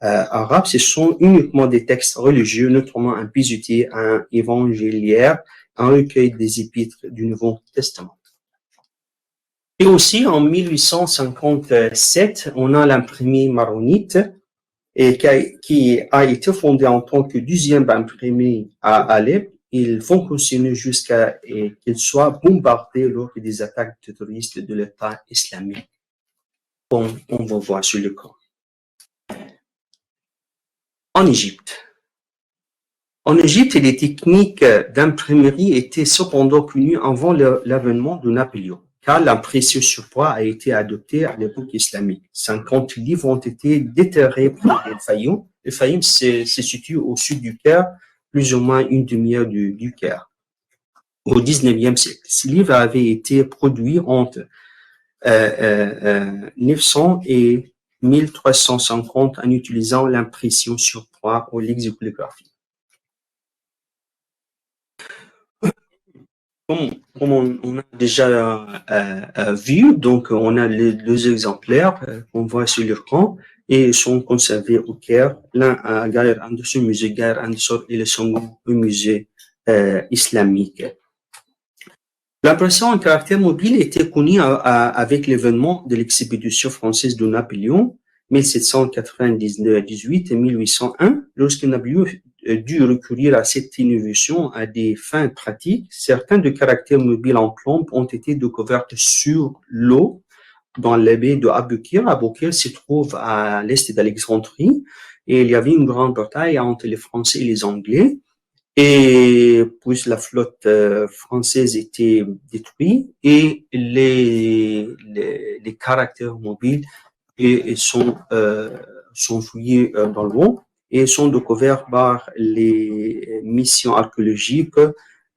B: arabe. Ce sont uniquement des textes religieux, notamment un bijoutier, un évangéliaire, un recueil des épîtres du Nouveau Testament. Et aussi, en 1857, on a l'imprimerie maronite et qui a été fondée en tant que 12e imprimerie à Alep. Il fonctionnait jusqu'à qu'il soit bombardé lors des attaques terroristes de l'État islamique. Bon, on va voir sur le camp. En Égypte. En Égypte, les techniques d'imprimerie étaient cependant connues avant l'avènement de Napoléon, car l'impression sur bois a été adoptée à l'époque islamique. 50 livres ont été déterrés par les Fayoum. Le Fayoum se situe au sud du Caire, plus ou moins une demi-heure du Caire. Au 19e siècle, ces livres avaient été produits entre 900 et 1350 en utilisant l'impression sur bois ou l'exocouliographie. Comme on a déjà vu, donc on a les deux exemplaires qu'on voit sur l'écran et sont conservés au Caire, l'un à Gaïr Anderson, au musée Gaïr Anderson, et le second au musée islamique. L'impression en caractère mobile était connue avec l'événement de l'expédition française de Napoléon, 1798 et 1801, lorsque Napoléon dut recourir à cette innovation à des fins pratiques. Certains de caractères mobiles en plomb ont été découverts sur l'eau dans la baie de Aboukir. Aboukir se trouve à l'est d'Alexandrie et il y avait une grande bataille entre les Français et les Anglais. Et puis la flotte française était détruite et les caractères mobiles sont fouillés dans l'eau et sont découverts par les missions archéologiques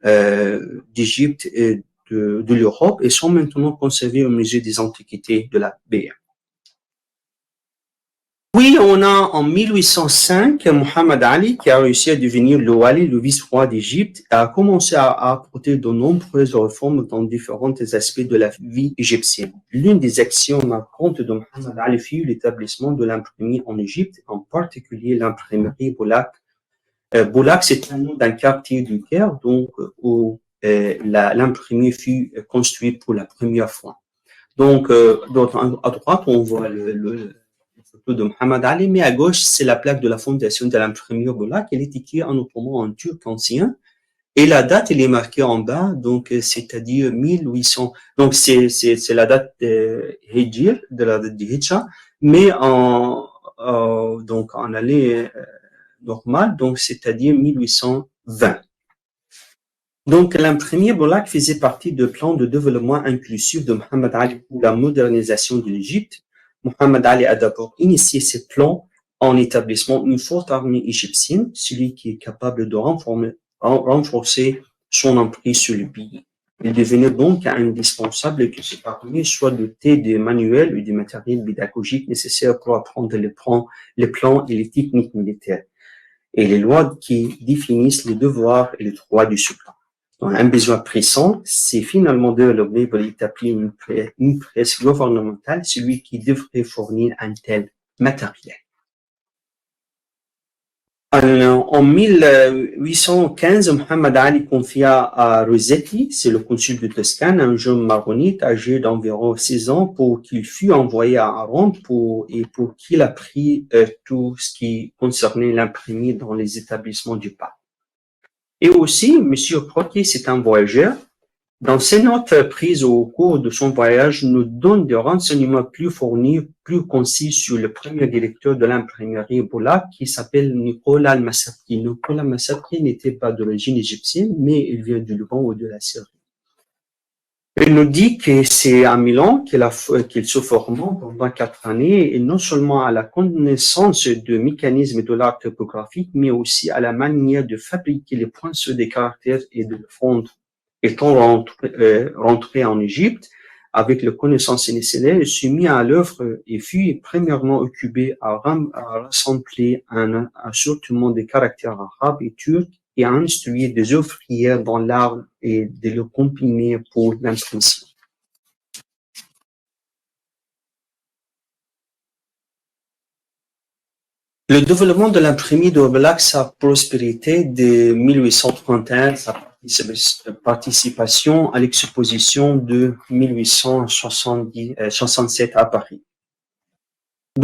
B: d'Égypte et de l'Europe et sont maintenant conservés au musée des antiquités de la baie. Puis on a en 1805 Mohammed Ali qui a réussi à devenir le wali, le vice-roi d'Égypte, et a commencé à apporter de nombreuses réformes dans différents aspects de la vie égyptienne. L'une des actions marquantes de Mohammed Ali fut l'établissement de l'imprimerie en Égypte, en particulier l'imprimerie Boulaq. Boulaq, c'est un nom d'un quartier du Caire, donc où l'imprimerie fut construite pour la première fois. Donc, à droite, on voit le photo de Mohammed Ali, mais à gauche, c'est la plaque de la fondation de l'imprimerie Boulaq. Elle est écrite en ottoman, en turc ancien. Et la date, elle est marquée en bas, donc, c'est-à-dire 1800. Donc, c'est la date de Hijr, de la date de Hijra, mais donc, en année normale, donc, c'est-à-dire 1820. Donc, l'imprimerie Boulaq faisait partie du plan de développement inclusif de Mohammed Ali pour la modernisation de l'Égypte. Mohammed Ali a d'abord initié ce plan en établissant une forte armée égyptienne, celui qui est capable de renforcer son emprise sur le pays. Il devenait donc indispensable que cette armée soit dotée des manuels et du matériel pédagogique nécessaires pour apprendre les plans et les techniques militaires et les lois qui définissent les devoirs et les droits du sultan. Donc, un besoin pressant, c'est finalement développé pour établir une presse gouvernementale, celui qui devrait fournir un tel matériel. En 1815, Mohammed Ali confia à Rossetti, c'est le consul de Toscane, un jeune maronite âgé d'environ 16 ans, pour qu'il fût envoyé à Rome pour qu'il apprît tout ce qui concernait l'imprimerie dans les établissements du pape. Et aussi, M. Croquet, c'est un voyageur. Dans ses notes prises au cours de son voyage, nous donne des renseignements plus fournis, plus concis sur le premier directeur de l'imprimerie Boulaq, qui s'appelle Nicolas al-Massabri. Nicolas al-Massabri n'était pas d'origine égyptienne, mais il vient du Liban ou de la Syrie. Il nous dit que c'est à Milan qu'il se forme pendant 4 années, et non seulement à la connaissance du mécanisme de l'art topographique, mais aussi à la manière de fabriquer les poinçons des caractères et de le fondre. Étant rentré en Égypte avec les connaissances nécessaires, il s'est mis à l'œuvre et fut premièrement occupé à rassembler un assortiment des caractères arabes et turcs et à instruire des ouvrières dans l'art et de le combiner pour l'impression. Le développement de l'imprimerie de Boulaq, sa prospérité de 1831, sa participation à l'exposition de 1867 à Paris.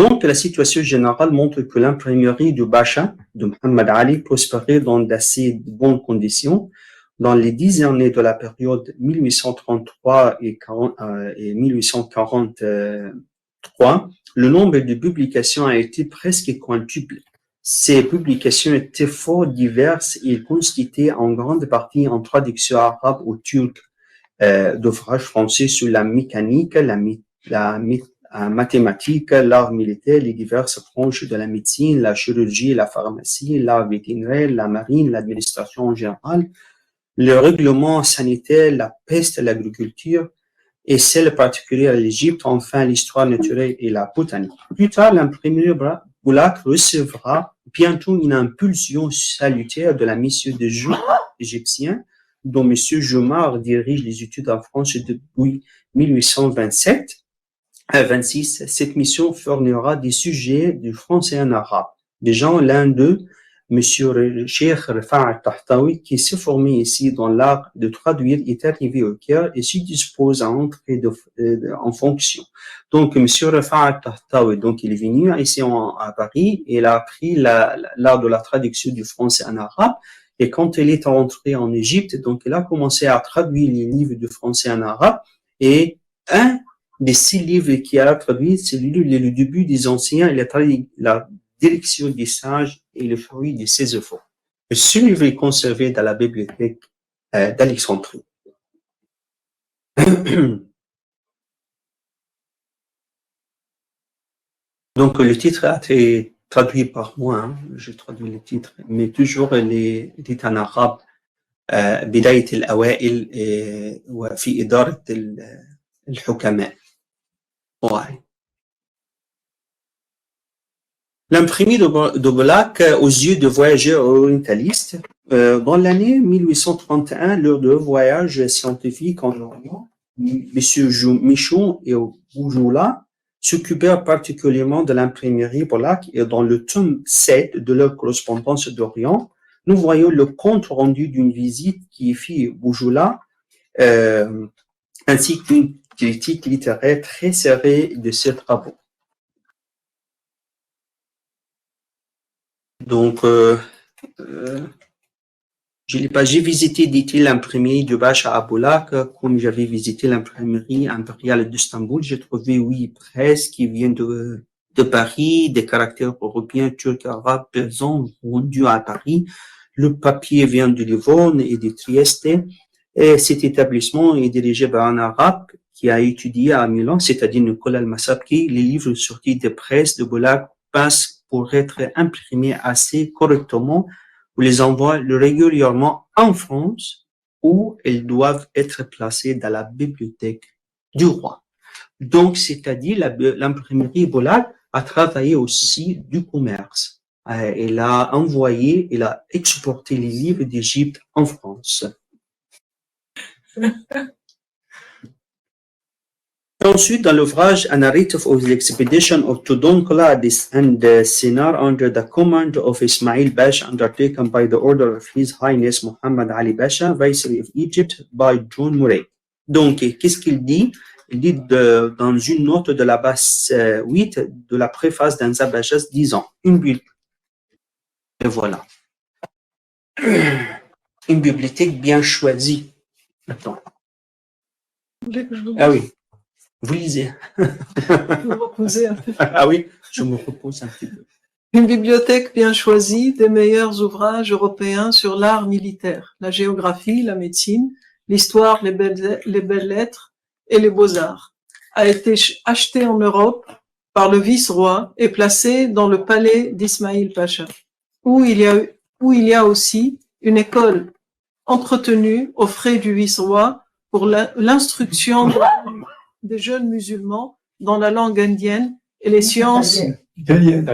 B: Donc, la situation générale montre que l'imprimerie du Bacha, de Muhammad Ali, prospérait dans d'assez bonnes conditions. Dans les 10 années de la période 1833 et 1843, le nombre de publications a été presque quintuple. Ces publications étaient fort diverses et constituaient en grande partie en traduction arabe ou turque d'ouvrages français sur la mécanique, la mathématique, l'art militaire, les diverses branches de la médecine, la chirurgie, la pharmacie, l'art vétérinaire, la marine, l'administration en général, le règlement sanitaire, la peste, l'agriculture, et celle particulière à l'Égypte, enfin l'histoire naturelle et la botanique. Plus tard, l'imprimerie Boulak recevra bientôt une impulsion salutaire de la mission de Jeux égyptiens, dont M. Jomard dirige les études en France depuis 1826. Cette mission fournira des sujets du français en arabe. Déjà, l'un d'eux, M. Cheikh Rafaa Tahtawi, qui s'est formé ici dans l'art de traduire, est arrivé au Caire et s'y dispose à entrer en fonction. Donc, M. Rafaa Tahtawi, donc, il est venu ici à Paris et il a appris l'art de la traduction du français en arabe. Et quand il est rentré en Égypte, donc, il a commencé à traduire les livres de français en arabe. Et un des 6 livres qu'il a traduit, c'est le début des anciens. Il a traduit la Direction des sages et le fruit des Césophons. Ce livre est conservé dans la bibliothèque d'Alexandrie. Donc, le titre a été traduit par moi, hein. J'ai traduit le titre, mais toujours il est en arabe. بداية الأوائل وفي إدارة الحكماء. Ouais. L'imprimerie de Boulak aux yeux de voyageurs orientalistes. Dans l'année 1831, lors de voyages scientifiques en Orient, M. Michon et Boujoula s'occupèrent particulièrement de l'imprimerie Boulak et dans le tome 7 de leur correspondance d'Orient, nous voyons le compte rendu d'une visite qui fit Boujoula, ainsi qu'une critique littéraire très serrée de ses travaux. Donc, j'ai visité, dit-il, l'imprimerie du Bacha à Boulak, comme j'avais visité l'imprimerie impériale d'Istanbul. J'ai trouvé 8 presses qui viennent de Paris, des caractères européens, turcs, arabes, persans, vendus à Paris. Le papier vient de Livorno et de Trieste. Et cet établissement est dirigé par un arabe qui a étudié à Milan, c'est-à-dire Nicolas Al-Masabki. Les livres sortis des presses de Boulak passent pour être imprimés assez correctement. On les envoie régulièrement en France où elles doivent être placées dans la bibliothèque du roi. Donc, c'est-à-dire l'imprimerie Boulak a travaillé aussi du commerce. Elle a envoyé, elle a exporté les livres d'Égypte en France. Ensuite, dans l'ouvrage A Narrative of the Expedition of Tudun-Qaladis and Sinar under the command of Ismail Basha, undertaken by the order of His Highness Muhammad Ali Basha, Viceroy of Egypt, by John Murray. Donc, qu'est-ce qu'il dit? Il dit dans une note de la base 8 de la préface d'un Zabajas disant une bibliothèque. Et voilà. Une bibliothèque bien choisie. Attends. Ah oui. Vous lisez.
A: Vous reposez un peu.
B: Ah oui, je me repose un petit peu.
A: Une bibliothèque bien choisie des meilleurs ouvrages européens sur l'art militaire, la géographie, la médecine, l'histoire, les belles lettres et les beaux-arts, a été achetée en Europe par le vice-roi et placée dans le palais d'Ismail Pacha, où il y a aussi une école entretenue aux frais du vice-roi pour l'instruction des jeunes musulmans dans la langue indienne et les sciences
E: Italienne.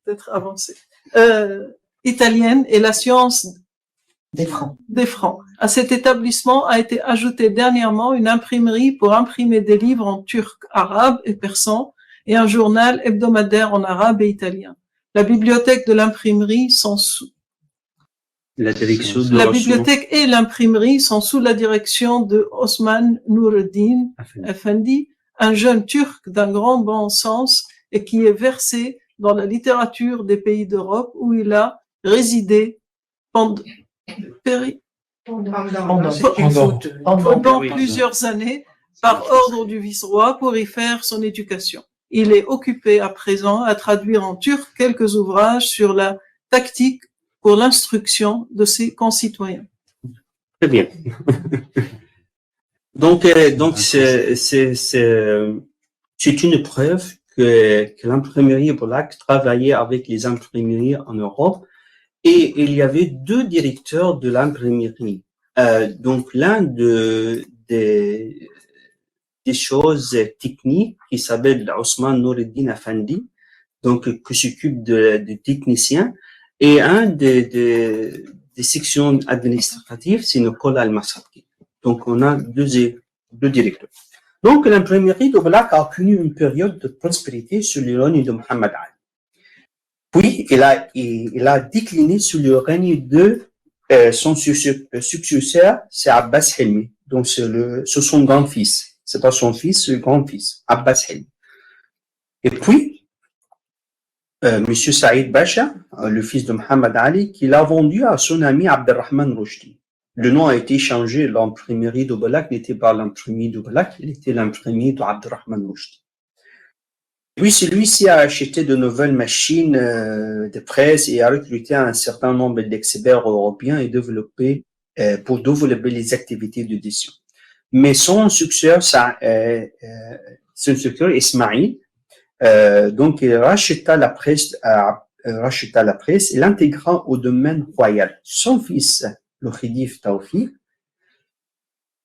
A: peut-être avancé. Italienne et la science des francs. À cet établissement a été ajoutée dernièrement une imprimerie pour imprimer des livres en turc, arabe et persan et un journal hebdomadaire en arabe et italien. La bibliothèque de l'imprimerie
B: La direction de
A: La
B: Osman
A: bibliothèque et l'imprimerie sont sous la direction de Osman Noureddin Effendi, un jeune turc d'un grand bon sens et qui est versé dans la littérature des pays d'Europe où il a résidé pendant plusieurs années par ordre du vice-roi pour y faire son éducation. Il est occupé à présent à traduire en turc quelques ouvrages sur la tactique pour l'instruction de ses concitoyens.
B: Très bien. Donc c'est une preuve que l'imprimerie Bolac travaillait avec les imprimeries en Europe et il y avait deux directeurs de l'imprimerie. Donc l'un des choses techniques qui s'appelle Osman Noureddin Effendi, donc qui s'occupe des techniciens, et un des sections administratives, c'est Nicolas Al-Masraki. Donc on a deux directeurs. Donc l'imprimerie de Bolac a connu une période de prospérité sous le règne de Mohammed Ali. Puis il a décliné sous le règne de son successeur, c'est Abbas Helmi. Donc c'est son grand-fils. C'est pas son fils, c'est le grand-fils, Abbas Helmi. Et puis Monsieur Saïd Bacha, le fils de Mohammed Ali, qui l'a vendu à son ami Abdelrahman Rushdie. Le nom a été changé. L'imprimerie de Bolac n'était pas l'imprimerie de Bolac, il était l'imprimerie d'Abdelrahman Rushdie. Puis celui-ci a acheté de nouvelles machines de presse et a recruté un certain nombre d'experts européens et pour développer les activités d'édition. Mais son successeur, Ismaïl, donc il racheta la presse et l'intégra au domaine royal. Son fils, le Khedive Taoufik,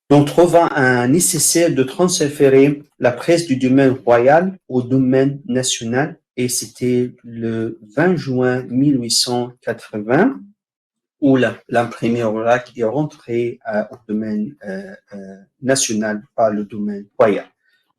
B: donc trouva nécessaire de transférer la presse du domaine royal au domaine national, et c'était le 20 juin 1880 où l'imprimerie Bolac est rentrée au domaine national par le domaine royal.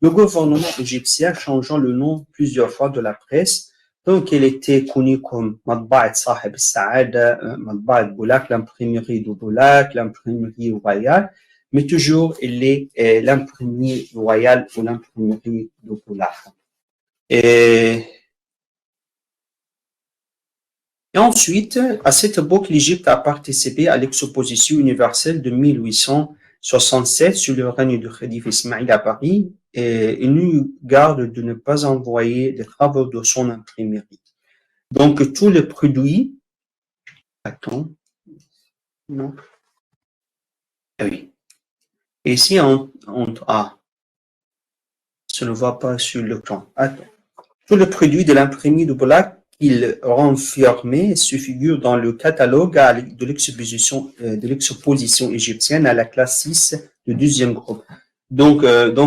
B: Le gouvernement égyptien changeant le nom plusieurs fois de la presse, donc il était connu comme Matba'at Sahib al-Sa'ada, Matba'at Bolac, l'imprimerie de Bolac, l'imprimerie royale, mais toujours il est l'imprimerie royale ou l'imprimerie de Bolac. Et ensuite, à cette époque, l'Égypte a participé à l'exposition universelle de 1867 sous le règne de Khedive Ismaïl à Paris, et il eut garde de ne pas envoyer les travaux de son imprimerie. Donc, tous les produits... Attends. Non. Ah oui. Ici, ça ne voit pas sur le plan. Attends. Tous les produits de l'imprimerie de Bolac qu'il renfermait se figurent dans le catalogue de l'exposition égyptienne à la classe 6 du deuxième groupe. Donc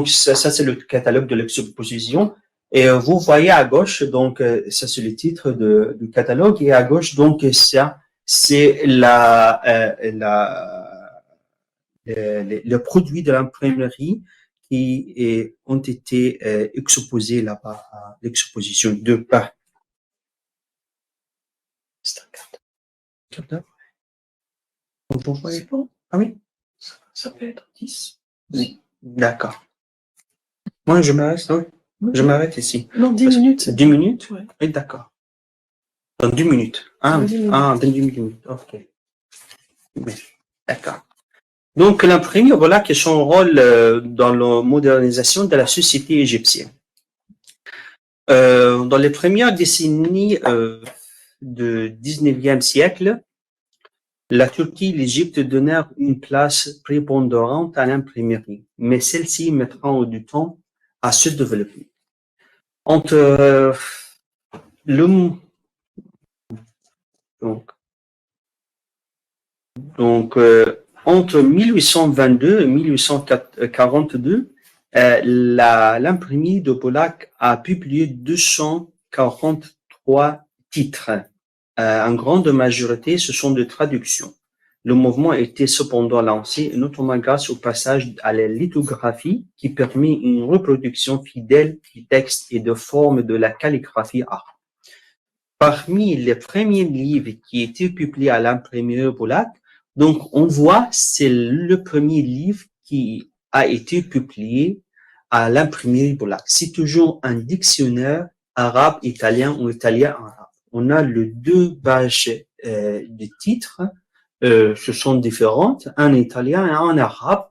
B: ça c'est le catalogue de l'exposition. Et vous voyez à gauche, donc ça c'est le titre du catalogue, et à gauche donc ça c'est le produit de l'imprimerie qui ont été exposés là-bas à l'exposition de Paris. C'est un carte. C'est bon. Ah oui? Ça peut être 10. Oui. D'accord. Moi, je m'arrête, oui. Je m'arrête ici.
A: Non, 10 minutes.
B: 10 minutes?
A: Ouais.
B: Oui, d'accord. Dans 10 minutes. Dans 10 minutes. Ok. Oui. D'accord. Donc, l'imprimerie, voilà que son rôle dans la modernisation de la société égyptienne. Dans les premières décennies du 19e siècle, la Turquie et l'Égypte donnèrent une place prépondérante à l'imprimerie, mais celle-ci mettra du temps à se développer. Entre entre 1822 et 1842, l'imprimerie de Bolac a publié 243 titres. En grande majorité, ce sont des traductions. Le mouvement était cependant lancé, notamment grâce au passage à la lithographie, qui permet une reproduction fidèle du texte et de forme de la calligraphie arabe. parmi les premiers livres qui étaient publiés à l'imprimerie Boulac, donc on voit c'est le premier livre qui a été publié à l'imprimerie Boulac. C'est toujours un dictionnaire arabe-italien ou italien-arabe. On a les deux pages de titres, ce sont différentes, un italien et un arabe.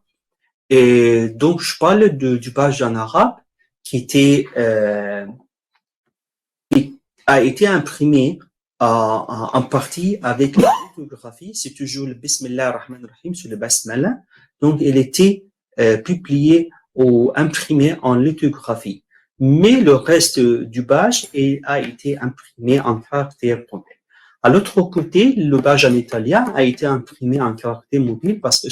B: Et donc je parle du page en arabe qui était a été imprimé en partie avec la lithographie. C'est toujours le Bismillah ar-Rahman ar-Rahim sur le Basmala. Donc, il était publié ou imprimé en lithographie. Mais le reste du badge a été imprimé en caractère complet. À l'autre côté, le badge en italien a été imprimé en caractère mobile parce que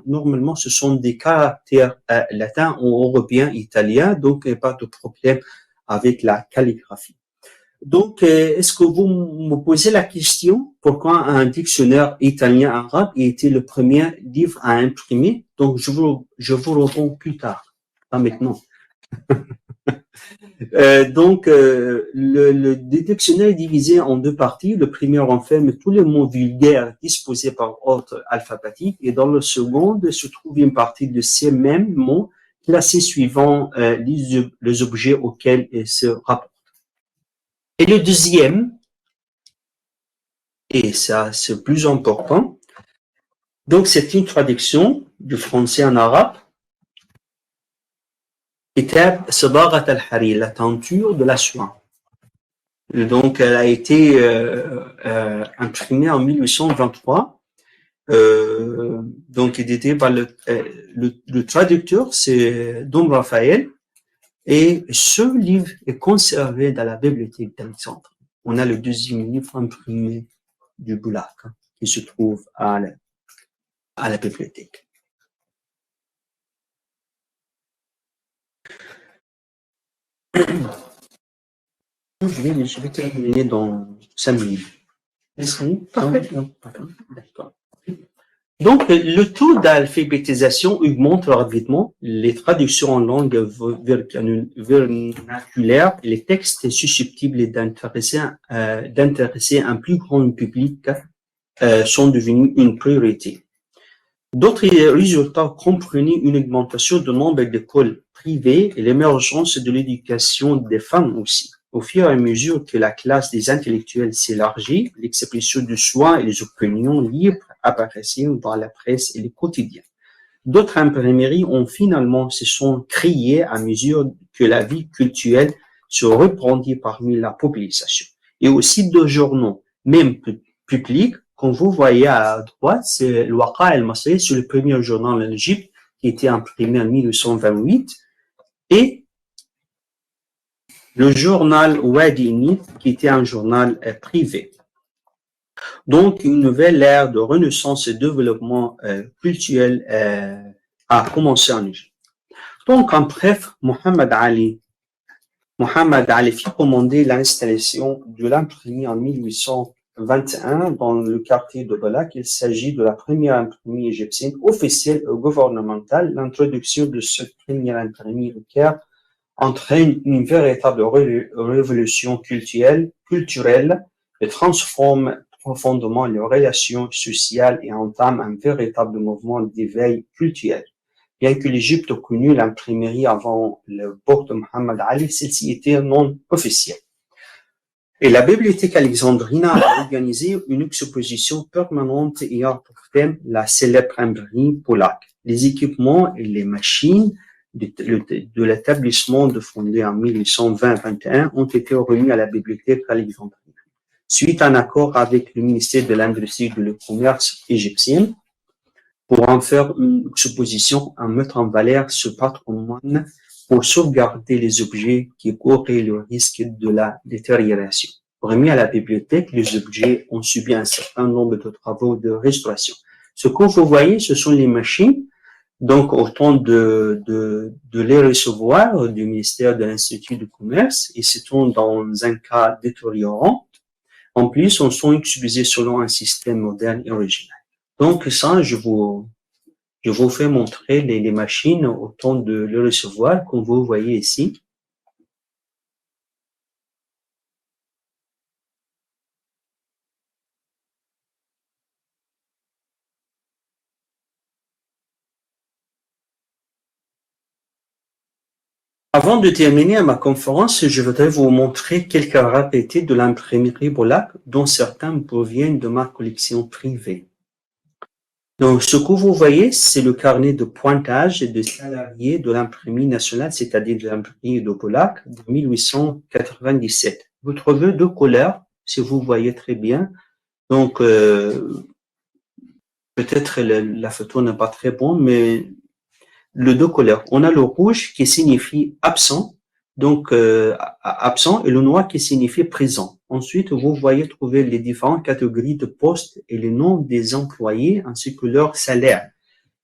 B: normalement, ce sont des caractères latins ou européens italiens, donc il n'y a pas de problème avec la calligraphie. Donc, est-ce que vous me posez la question pourquoi un dictionnaire italien-arabe a été le premier livre à imprimer? Donc, je vous réponds plus tard, pas maintenant. Le dictionnaire est divisé en deux parties. Le premier renferme tous les mots vulgaires disposés par ordre alphabétique et dans le second se trouve une partie de ces mêmes mots classés suivant les objets auxquels ils se rapportent. Et le deuxième, et ça c'est plus important, donc c'est une traduction du français en arabe, Kitab Sabagat al-Harir, la teinture de la soie. Donc elle a été imprimée en 1823. Donc édité par le traducteur, c'est Dom Raphaël. Et ce livre est conservé dans la bibliothèque d'Alexandrie. On a le deuxième livre imprimé du Boulac qui se trouve à la bibliothèque. Je vais terminer dans 5 minutes.
A: Parfait.
B: D'accord. Donc, le taux d'alphabétisation augmente rapidement. Les traductions en langue vernaculaire et les textes susceptibles d'intéresser un plus grand public sont devenus une priorité. D'autres résultats comprenaient une augmentation du nombre d'écoles privées et l'émergence de l'éducation des femmes aussi. Au fur et à mesure que la classe des intellectuels s'élargit, l'expression de soi et les opinions libres apparaissaient dans la presse et les quotidiens. D'autres imprimeries se sont créées à mesure que la vie culturelle se répandit parmi la population. Et aussi de journaux, même publics, comme vous voyez à droite, c'est le Waqa al-Masri, c'est le premier journal en Égypte qui était imprimé en 1828, et le journal Wadi Nid, qui était un journal privé. Donc, une nouvelle ère de renaissance et de développement culturel a commencé en Égypte. Donc, en bref, Mohamed Ali fit commander l'installation de l'imprimerie en 1821 dans le quartier de Boulac. Il s'agit de la première imprimerie égyptienne officielle et gouvernementale. L'introduction de cette première imprimerie au Caire entraîne une véritable révolution culturelle et transforme profondément les relations sociales et entame un véritable mouvement d'éveil culturel. Bien que l'Égypte ait connu l'imprimerie avant le port de Mohamed Ali, celle-ci était non officielle. Et la bibliothèque alexandrine a organisé une exposition permanente ayant pour thème la célèbre imprimerie Boulac. Les équipements et les machines de l'établissement fondé en 1820-21 ont été remis à la bibliothèque alexandrine. Suite à un accord avec le ministère de l'Industrie et du Commerce égyptien pour en faire une exposition, en mettre en valeur ce patrimoine pour sauvegarder les objets qui couraient le risque de la détérioration. Remis à la bibliothèque, les objets ont subi un certain nombre de travaux de restauration. Ce que vous voyez, ce sont les machines. Donc, au temps de les recevoir du ministère de l'Institut du Commerce, et c'est dans un cas détériorant. En plus, on sont utilisés selon un système moderne et original. Donc, ça, je vous fais montrer les machines au temps de les recevoir, comme vous voyez ici. Avant de terminer ma conférence, je voudrais vous montrer quelques raretés de l'imprimerie Bolac, dont certains proviennent de ma collection privée. Donc, ce que vous voyez, c'est le carnet de pointage de salariés de l'imprimerie nationale, c'est-à-dire de l'imprimerie de Bolac, de 1897. Vous trouvez deux couleurs, si vous voyez très bien. Donc, peut-être la photo n'est pas très bonne, mais le deux couleurs. On a le rouge qui signifie absent, donc absent, et le noir qui signifie présent. Ensuite, vous voyez trouver les différentes catégories de postes et les noms des employés ainsi que leur salaire.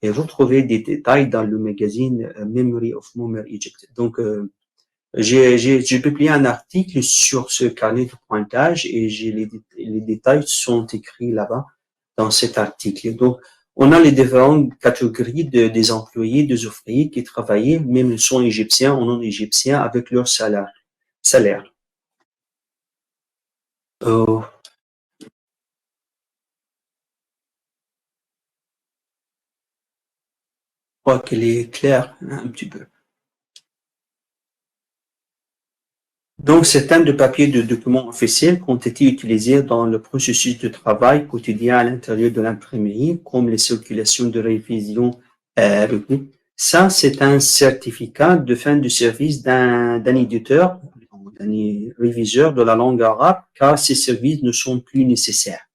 B: Et vous trouvez des détails dans le magazine Memory of Muammar Egypt. Donc, j'ai publié un article sur ce carnet de pointage et les détails sont écrits là-bas dans cet article. Donc, on a les différentes catégories des employés, des ouvriers qui travaillaient, même ils sont égyptiens ou non égyptiens, avec leur salaire. Je crois qu'elle est claire un petit peu. Donc, certains de papiers de documents officiels qui ont été utilisés dans le processus de travail quotidien à l'intérieur de l'imprimerie, comme les circulations de révision. Ça, c'est un certificat de fin de service d'un éditeur, d'un réviseur de la langue arabe, car ces services ne sont plus nécessaires.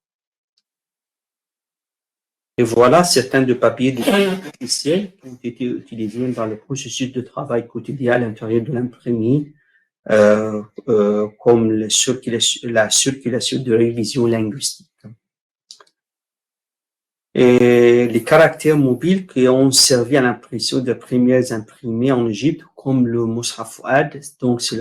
B: Et voilà certains de papiers de documents officiels qui ont été utilisés dans le processus de travail quotidien à l'intérieur de l'imprimerie. Comme la circulation de révision linguistique. Et les caractères mobiles qui ont servi à l'impression des premières imprimés en Égypte, comme le Mus'haf Fouad, donc c'est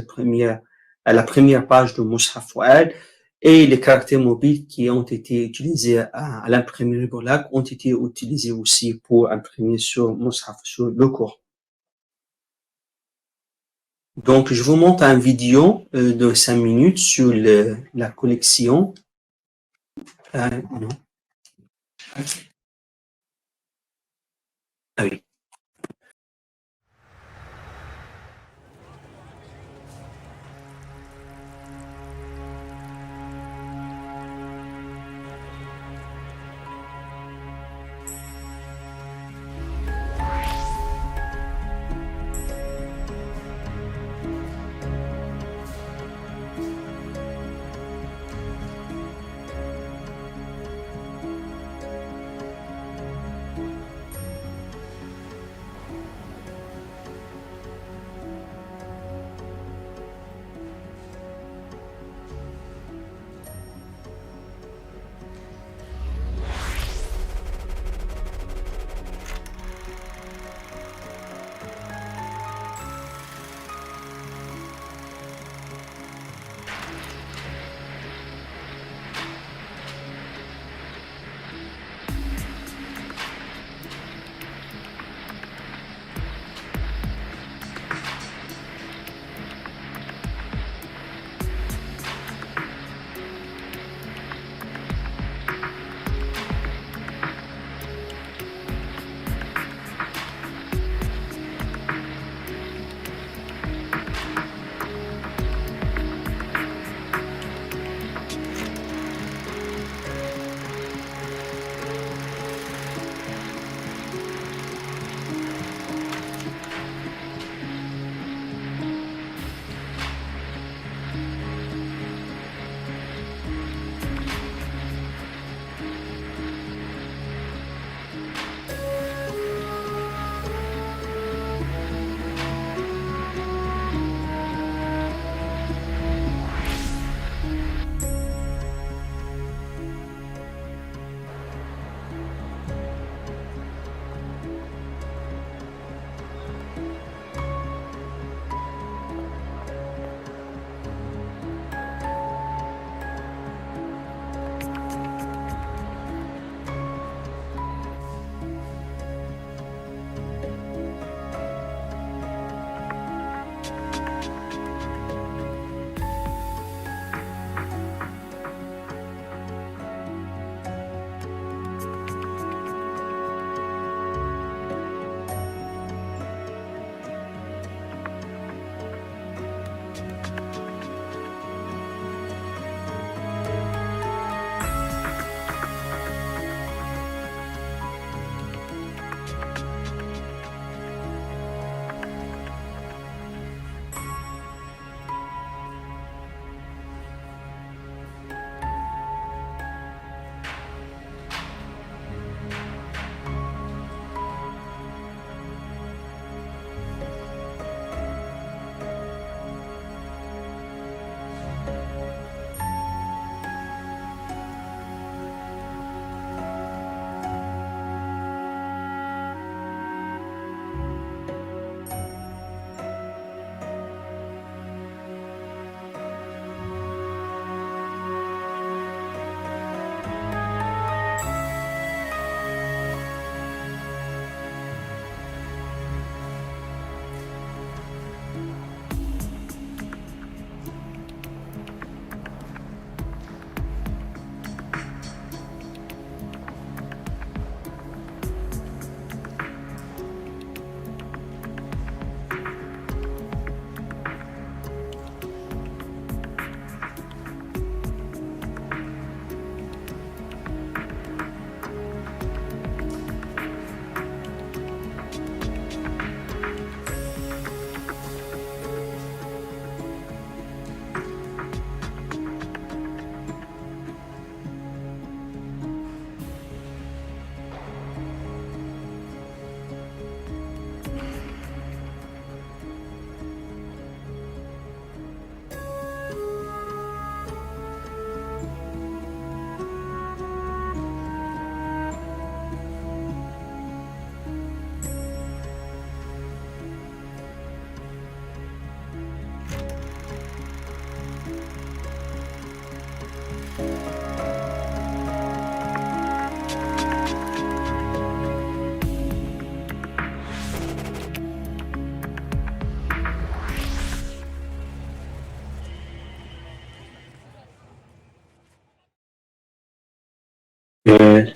B: la première page de Mus'haf Fouad, et les caractères mobiles qui ont été utilisés à l'imprimerie Bolac ont été utilisés aussi pour imprimer sur Mus'haf, sur le Coran. Donc, je vous montre une vidéo de 5 minutes sur la collection. Non. Ah oui.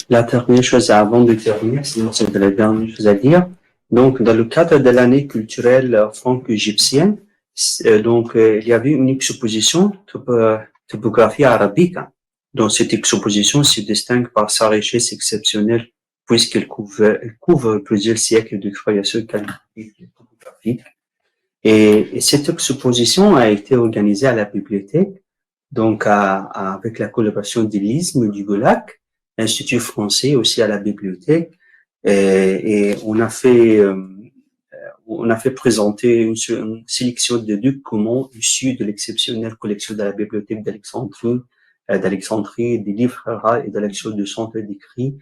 B: La dernière chose avant de terminer, sinon c'est la dernière chose à dire. Donc, dans le cadre de l'année culturelle franco-égyptienne, il y avait une exposition topographie arabique. Dans cette exposition se distingue par sa richesse exceptionnelle puisqu'elle couvre plusieurs siècles de création qualitative topographique. Et cette exposition a été organisée à la bibliothèque, donc avec la collaboration de l'ISM du GOLAC, Institut français aussi à la bibliothèque, et on a fait présenter une sélection de documents issus de l'exceptionnelle collection de la bibliothèque d'Alexandrie, des livres rares et de l'action du centre d'écrit.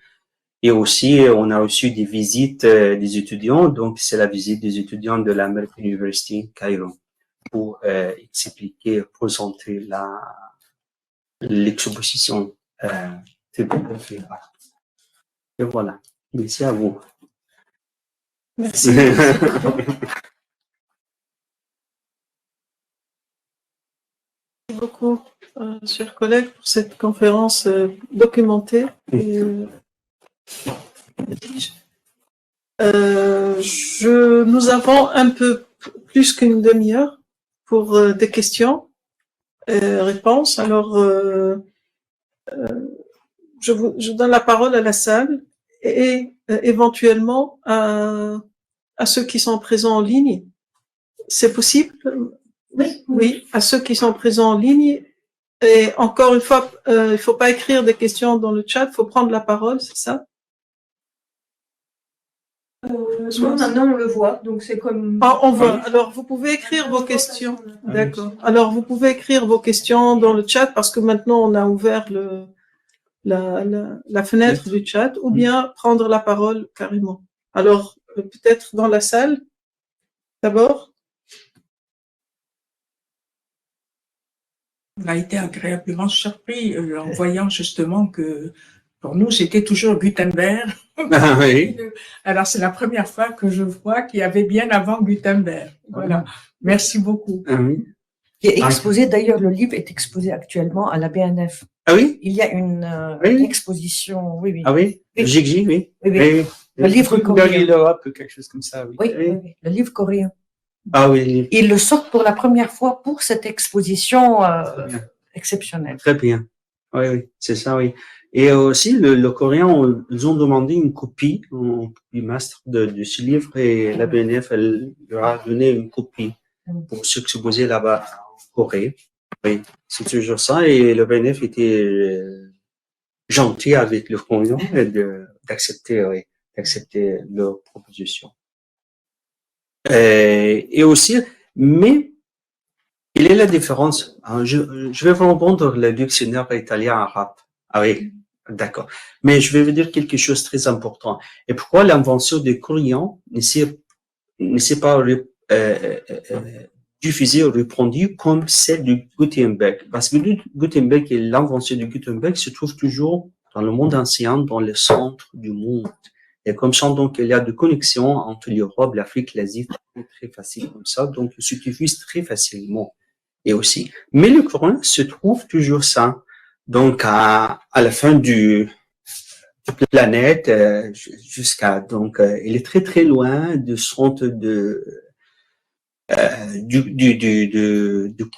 B: Et aussi, on a reçu des visites des étudiants. Donc, c'est la visite des étudiants de l'American University Cairo pour expliquer, présenter l'exposition. Et voilà. Merci à vous.
A: Merci. Merci beaucoup, chers collègues, pour cette conférence documentée. Et, nous avons un peu plus qu'une demi-heure pour des questions-réponses. Alors, je donne la parole à la salle et éventuellement à ceux qui sont présents en ligne. C'est possible?
E: Oui.
A: Oui, à ceux qui sont présents en ligne. Et encore une fois, il faut pas écrire des questions dans le chat, il faut prendre la parole, c'est ça?
E: Non, maintenant on le voit, donc c'est comme...
A: Ah, on voit. Alors, vous pouvez écrire vos questions. D'accord. Alors, vous pouvez écrire vos questions dans le chat parce que maintenant on a ouvert la fenêtre du chat, ou bien prendre la parole carrément. Alors, peut-être dans la salle, d'abord.
F: On a été agréablement surpris en voyant justement que pour nous, c'était toujours Gutenberg.
B: Ah, oui.
F: Alors, c'est la première fois que je vois qu'il y avait bien avant Gutenberg. Voilà. Merci beaucoup.
B: Ah, oui.
E: Qui est exposé, d'ailleurs, le livre est exposé actuellement à la BNF.
B: Ah oui?
E: Il y a une
B: Oui.
E: exposition, oui, oui.
B: Ah oui?
E: Oui.
B: Gigi, oui.
E: Oui, oui.
B: Oui.
E: Le livre coréen.
B: l'Europe, quelque chose comme ça, oui.
E: Oui, oui, oui. Le livre coréen.
B: Ah oui.
E: Ils le sortent pour la première fois pour cette exposition
B: Très bien.
E: exceptionnelle.
B: Très bien. Oui, oui, c'est ça, oui. Et aussi, le coréen, ils ont demandé une copie master de ce livre et la BNF, elle leur a donné une copie pour s'exposer là-bas en Corée. Oui, c'est toujours ça. Et le BNF était gentil avec le coréen et d'accepter leur proposition. Et aussi, mais quelle est la différence? Je vais vous répondre le dictionnaire italien-arabe. Ah oui, d'accord. Mais je vais vous dire quelque chose de très important. Et pourquoi l'invention du coréen ne s'est pas diffusée ou répandue comme celle de Gutenberg? Parce que Gutenberg et l'invention de Gutenberg se trouvent toujours dans le monde ancien, dans le centre du monde. Et comme ça, donc, il y a de connexions entre l'Europe, l'Afrique, l'Asie, très facile comme ça. Donc, ils se diffusent très facilement. Et aussi. Mais le coréen se trouve toujours ça. Donc, à la fin de la planète, jusqu'à, donc, il est très, très loin du centre du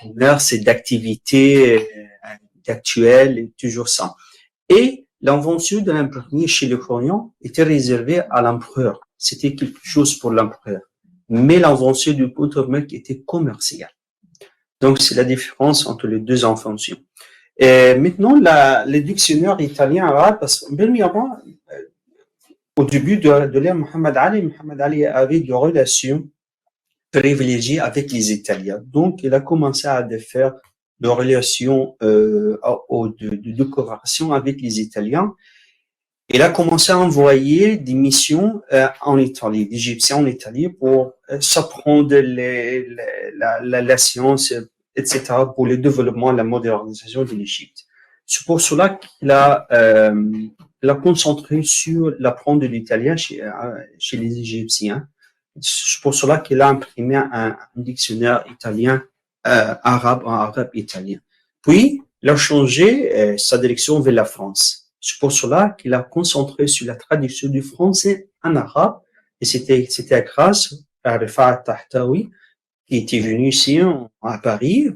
B: commerce et d'activité actuelle, et toujours ça. Et l'invention de l'imprimerie chez le coréen était réservée à l'empereur. C'était quelque chose pour l'empereur. Mais l'invention du Gutenberg était commerciale. Donc, c'est la différence entre les deux inventions. Et maintenant, le dictionnaire italien-arabe, parce que premièrement, au début de l'ère Mohamed Ali avait des relations privilégiées avec les Italiens. Donc, il a commencé à faire des relations de coopération avec les Italiens. Il a commencé à envoyer des missions en Italie, d'Égyptiens en Italie, pour s'apprendre la science, etc., pour le développement, la modernisation de l'Égypte. C'est pour cela qu'il a concentré sur l'apprendre de l'italien chez les Égyptiens. C'est pour cela qu'il a imprimé un dictionnaire italien arabe en arabe italien. Puis, il a changé sa direction vers la France. C'est pour cela qu'il a concentré sur la traduction du français en arabe. Et c'était grâce à Rifat Tahtawi, qui était venu ici à Paris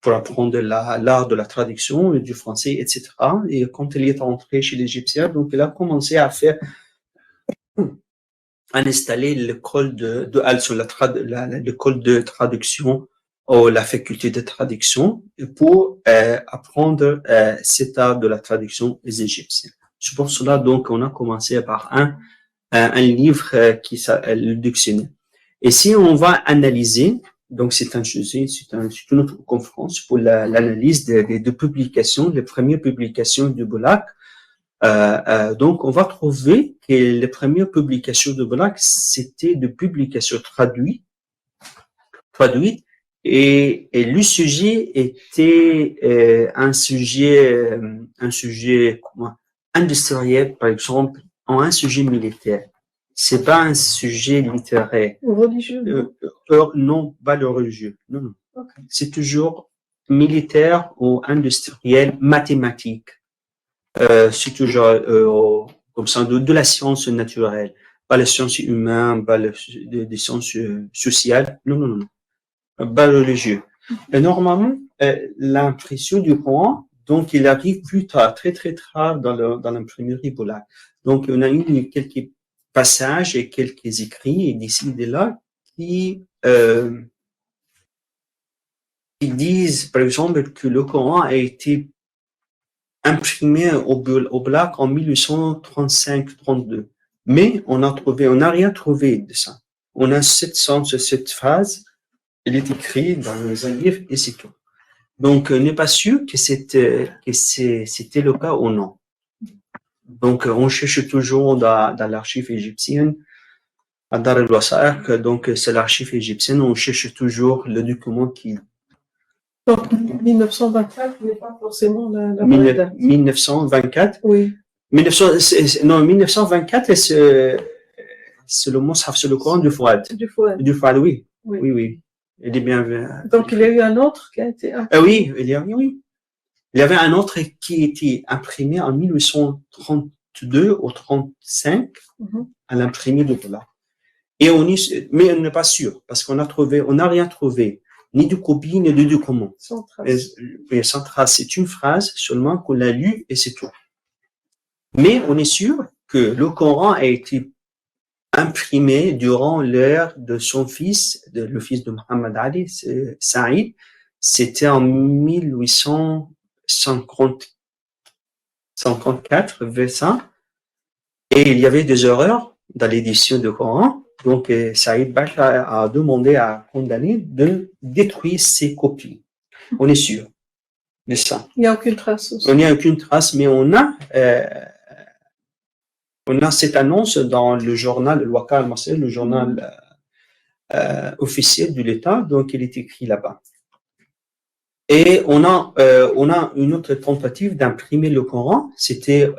B: pour apprendre l'art de la traduction du français, etc. Et quand il est entré chez l'Égyptien, donc il a commencé à installer l'école de Al-Sun, l'école de traduction ou la faculté de traduction pour apprendre cet art de la traduction des Égyptiens. C'est pour cela donc on a commencé par un livre qui s'appelle le dictionnaire. Et si on va analyser, donc c'est une autre conférence pour l'analyse des publications, les premières publications du Boulaq. Donc on va trouver que les premières publications de Boulaq, c'était des publications traduites, et le sujet était un sujet industriel, par exemple, en un sujet militaire. C'est pas un sujet littéraire.
A: Religieux.
B: Non, pas le religieux. Non.
A: Okay.
B: C'est toujours militaire ou industriel, mathématique. C'est toujours comme ça de la science naturelle, pas les sciences humaines, pas des sciences sociales. Non. Pas religieux. Et normalement, l'impression du Coran, donc il arrive plus tard, très tard dans l'imprimerie Boulaq. Donc on a eu quelques passages et quelques écrits et d'ici et de là qui disent par exemple que le Coran a été imprimé au Boulaq en 1835-32. Mais on n'a rien trouvé de ça. On a cette phrase, elle est écrite dans un livre et c'est tout. Donc, on n'est pas sûr que c'était le cas ou non. Donc, on cherche toujours dans l'archive égyptienne, à Dar el-Wasaq, donc c'est l'archive égyptienne, on cherche toujours le document qui...
A: Donc, 1924 n'est pas forcément la
B: bonne date. 1924?
A: Oui.
B: 1924, c'est le Mus'haf, c'est le Coran du Fouad.
A: Du Fouad,
B: oui. Oui. Il est bien.
A: Donc, il y a eu un autre qui a été imprimé.
B: Oui. Il y avait un autre qui était imprimé en 1832 ou 35 à l'imprimé de Boulaq. Mais on n'est pas sûr parce qu'on n'a rien trouvé, ni de copie, ni de document.
A: Sans trace.
B: Sans trace. C'est une phrase seulement qu'on a lue et c'est tout. Mais on est sûr que le Coran a été imprimé durant l'ère de son fils, le fils de Muhammad Ali, Saïd. C'était en 1854, vers ça. Et il y avait des erreurs dans l'édition du Coran. Donc, Saïd Bacha a demandé à condamner de détruire ses copies. On est sûr de ça.
A: Il n'y a aucune trace aussi.
B: Il n'y a aucune trace, mais on a cette annonce dans le journal, le Waqar al-Masri, le journal officiel de l'État, donc il est écrit là-bas. Et on a une autre tentative d'imprimer le Coran, c'était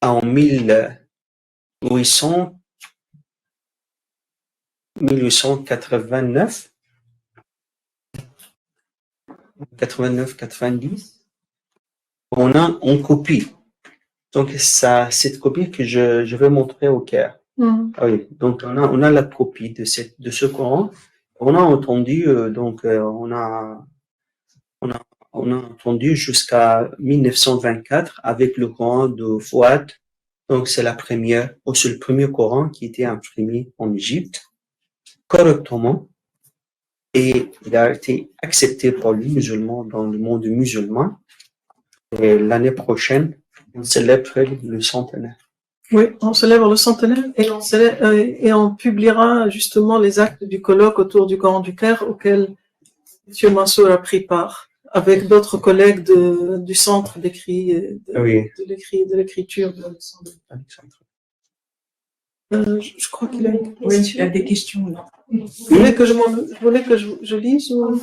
B: en 1889, 90. On copie. Donc, cette copie que je vais montrer au Caire. Oui, donc on a la copie de ce Coran. On a entendu, on a entendu jusqu'à 1924 avec le Coran de Fouad. Donc, c'est le premier Coran qui était imprimé en Égypte correctement. Et il a été accepté par les musulmans dans le monde musulman. Et l'année prochaine, on célèbre le centenaire.
A: Oui, on célèbre le centenaire et on publiera justement les actes du colloque autour du Coran du Caire auquel M. Mansour a pris part avec d'autres collègues du centre d'écrit de l'écriture de Alexandre. Je crois qu'il a une question.
F: Oui, il y a des questions là.
A: Vous voulez que je lise ou...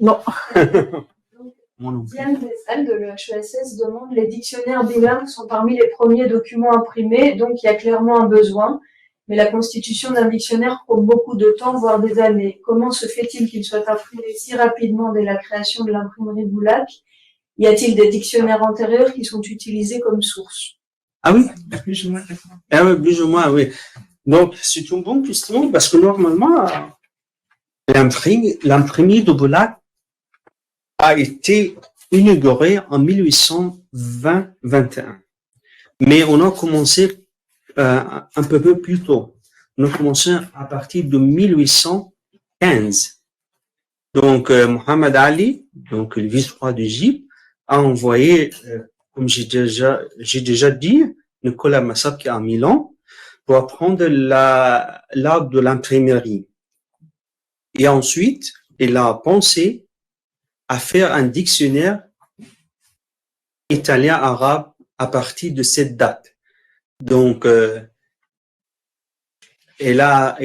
A: Non.
E: Diane Dessalles de l'EHESS demande: les dictionnaires bilingues sont parmi les premiers documents imprimés, donc il y a clairement un besoin. Mais la constitution d'un dictionnaire prend beaucoup de temps, voire des années. Comment se fait-il qu'il soit imprimé si rapidement dès la création de l'imprimerie Boulaq? Y a-t-il des dictionnaires antérieurs qui sont utilisés comme source?
B: Ah oui?
F: Plus ou moins.
B: Ah oui, plus ou moins, oui. Donc, c'est une bonne question parce que normalement, l'imprimerie de Boulac a été inaugurée en 1820-21. Mais on a commencé un peu plus tôt. On a commencé à partir de 1815. Donc, Mohamed Ali, donc le vice-roi d'Égypte, a envoyé, comme j'ai déjà dit, Nicolas Massapki à Milan pour apprendre l'art de l'imprimerie. Et ensuite, il a pensé à faire un dictionnaire italien-arabe à partir de cette date. Donc, elle a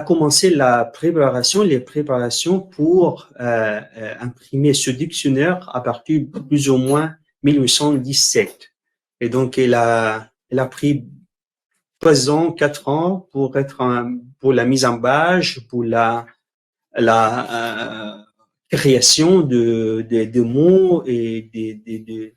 B: commencé les préparations pour imprimer ce dictionnaire à partir de plus ou moins 1817. Et donc, elle a pris 3 ans, 4 ans pour pour la mise en page, pour la création de mots et de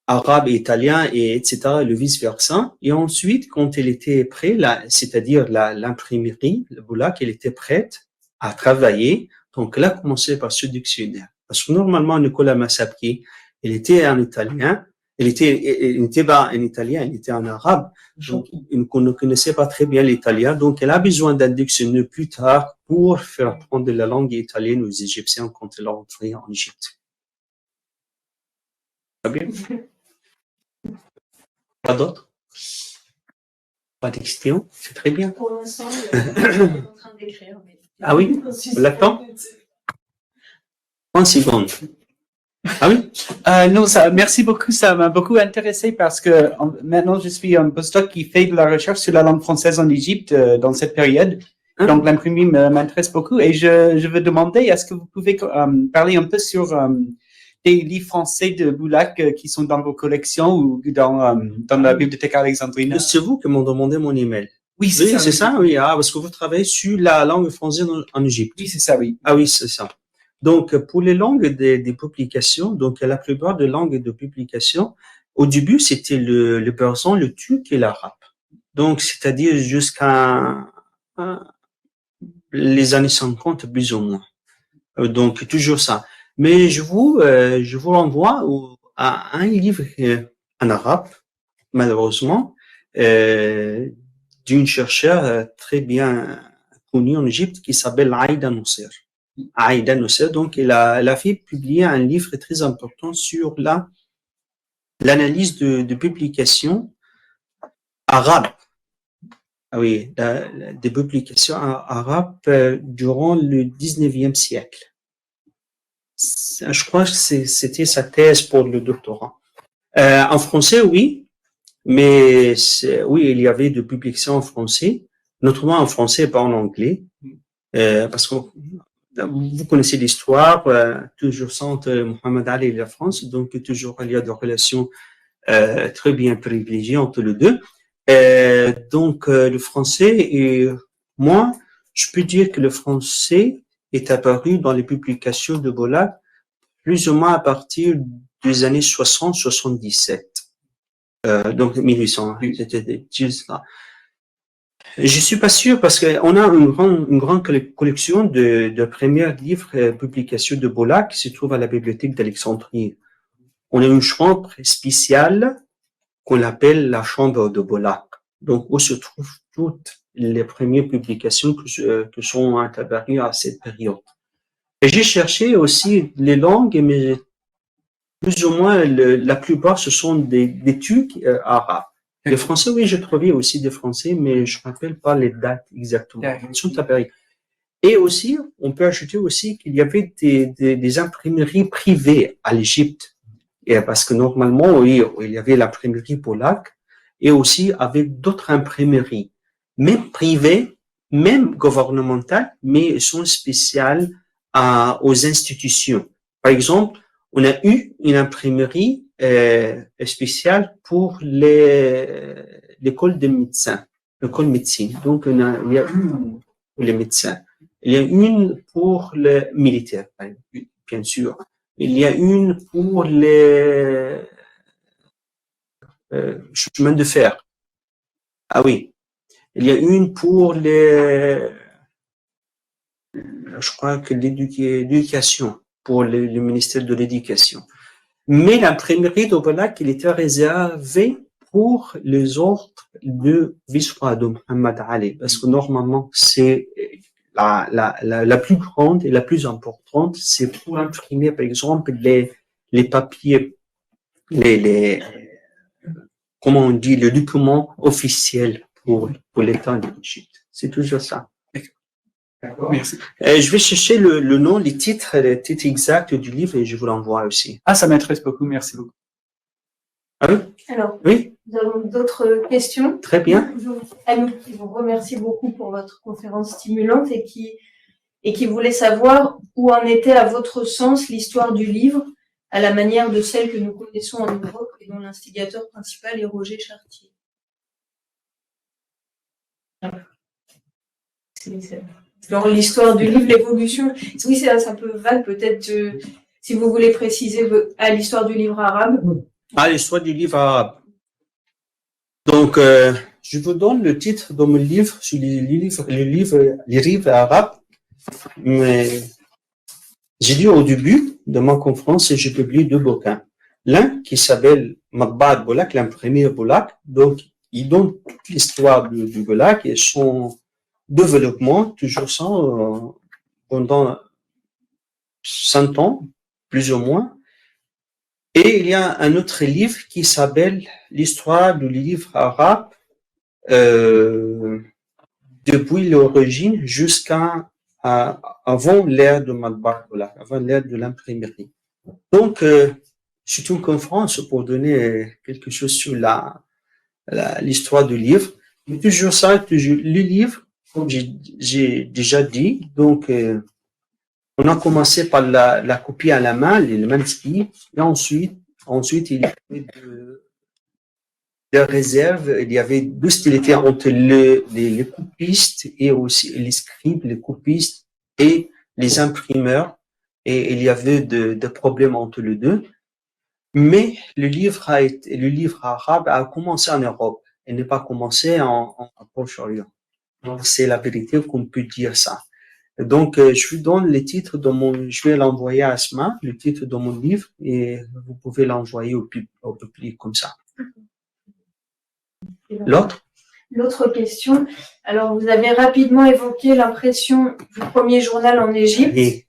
B: arabe et italien et etc. le vice versa. Et ensuite, quand elle était prête, c'est-à-dire l'imprimerie, le Boulac, elle était prête à travailler. Donc, elle a commencé par ce dictionnaire. Parce que normalement, Nicolas Massapki, il était un Italien. Il n'était pas un Italien, il était un Arabe. Donc, il ne connaissait pas très bien l'italien. Donc, elle a besoin d'un dictionnaire plus tard pour faire apprendre la langue italienne aux Égyptiens quand elle est entrée en Égypte. Pas bien? Pas d'autres? Pas de questions? C'est très bien.
E: Pour l'instant, on est en train d'écrire. Mais...
B: Ah oui? On l'attend? 30 secondes. Ah oui?
G: Non, merci beaucoup. Ça m'a beaucoup intéressé parce que maintenant je suis un postdoc qui fait de la recherche sur la langue française en Égypte dans cette période. Donc l'imprimerie m'intéresse beaucoup et je veux demander, est-ce que vous pouvez parler un peu sur des livres français de Boulac qui sont dans vos collections ou dans la bibliothèque alexandrine?
B: C'est vous qui m'ont demandé mon email.
G: Oui, c'est
B: ça. Oui, parce que vous travaillez sur la langue française en Égypte.
G: Oui, c'est ça, oui.
B: Ah oui, c'est ça. Donc, pour les langues des publications, donc la plupart des langues de publication, au début, c'était le persan, le turc et l'arabe. Donc, c'est-à-dire jusqu'à les années 50, plus ou moins. Donc, toujours ça. Mais je vous renvoie à un livre en arabe, malheureusement, d'une chercheure très bien connue en Égypte qui s'appelle Aïda Nusser. Aïda Nusser, donc, elle a fait publier un livre très important sur l'analyse de publications arabes. Ah oui, des publications arabes durant le 19e siècle. Je crois que c'était sa thèse pour le doctorat. En français, oui, mais oui, il y avait des publications en français, notamment en français, pas en anglais, parce que vous connaissez l'histoire, toujours entre Mohamed Ali et la France, donc toujours il y a des relations très bien privilégiées entre les deux. Donc le français, et moi, je peux dire que le français est apparu dans les publications de Bollaert plus ou moins à partir des années 60-77. Donc 1800, c'était juste ça. Je suis pas sûr parce qu'on a une grande collection de premiers livres publications de Bollaert qui se trouve à la bibliothèque d'Alexandrie. On a une chambre spéciale qu'on appelle la chambre de Bollaert. Donc, où se trouvent toutes les premières publications que sont apparues à cette période. Et j'ai cherché aussi les langues, mais plus ou moins la plupart ce sont des turcs arabes. Les français, oui, j'ai trouvé aussi des français, mais je ne me rappelle pas les dates exactement. Ils sont apparus. Et aussi, on peut ajouter aussi qu'il y avait des imprimeries privées à l'Égypte. Et parce que normalement, oui, il y avait l'imprimerie Bollaert et aussi avec d'autres imprimeries, même privées, même gouvernementales, mais elles sont spéciales aux institutions. Par exemple, on a eu une imprimerie spéciale pour l'école de médecins, l'école de médecine. Donc, il y a une pour les médecins. Il y a une pour les militaires, bien sûr. Il y a une pour les chemins de fer. Ah oui. Il y a une pour les, je crois que l'éducation, pour le ministère de l'Éducation. Mais l'imprimerie d'Obolak, il était réservé pour les ordres de vice-roi de Mohammed Ali, parce que normalement, c'est la plus grande et la plus importante, c'est pour imprimer, par exemple, les papiers, comment on dit, le document officiel pour l'État d'Égypte. C'est toujours ça.
G: D'accord. Merci.
B: Je vais chercher le nom, les titres exacts du livre et je vous l'envoie aussi.
G: Ah, ça m'intéresse beaucoup. Merci beaucoup.
B: Ah oui?
E: Alors,
B: Oui,
E: nous avons d'autres questions.
B: très bien.
E: Anouk, qui vous remercie beaucoup pour votre conférence stimulante et qui voulait savoir où en était, à votre sens, l'histoire du livre, à la manière de celle que nous connaissons en Europe et dont l'instigateur principal est Roger Chartier. Dans l'histoire du livre, l'évolution. Oui, c'est un peu vague, peut-être, si vous voulez préciser à l'histoire du livre arabe.
B: Ah, l'histoire du livre arabe. Donc, je vous donne le titre de mon livre sur les livres arabes. Mais j'ai dit au début de ma conférence, j'ai publié 2 bouquins. L'un qui s'appelle Matba'at Bolak, l'imprimerie Bolak. Donc, il donne toute l'histoire du Bolak et son développement, toujours ça, pendant 100 ans, plus ou moins. Et il y a un autre livre qui s'appelle l'histoire du livre arabe depuis l'origine jusqu'à avant l'ère de Matba'at Bolak, avant l'ère de l'imprimerie. Donc, c'est une conférence pour donner quelque chose sur l'histoire du livre. Mais toujours ça, toujours le livre, comme j'ai déjà dit, donc on a commencé par la copie à la main, le manuscrit, et ensuite il y avait de réserves, il y avait 2 hostilités entre les copistes et aussi les scribes, les copistes et les imprimeurs, et il y avait des problèmes entre les deux. Mais le livre arabe a commencé en Europe et n'est pas commencé en Proche-Orient. Donc, c'est la vérité qu'on peut dire ça. Donc, je vous donne le titre je vais l'envoyer à Asma, le titre de mon livre, et vous pouvez l'envoyer au public comme ça.
E: L'autre question. Alors, vous avez rapidement évoqué l'impression du premier journal en Égypte.
B: Et,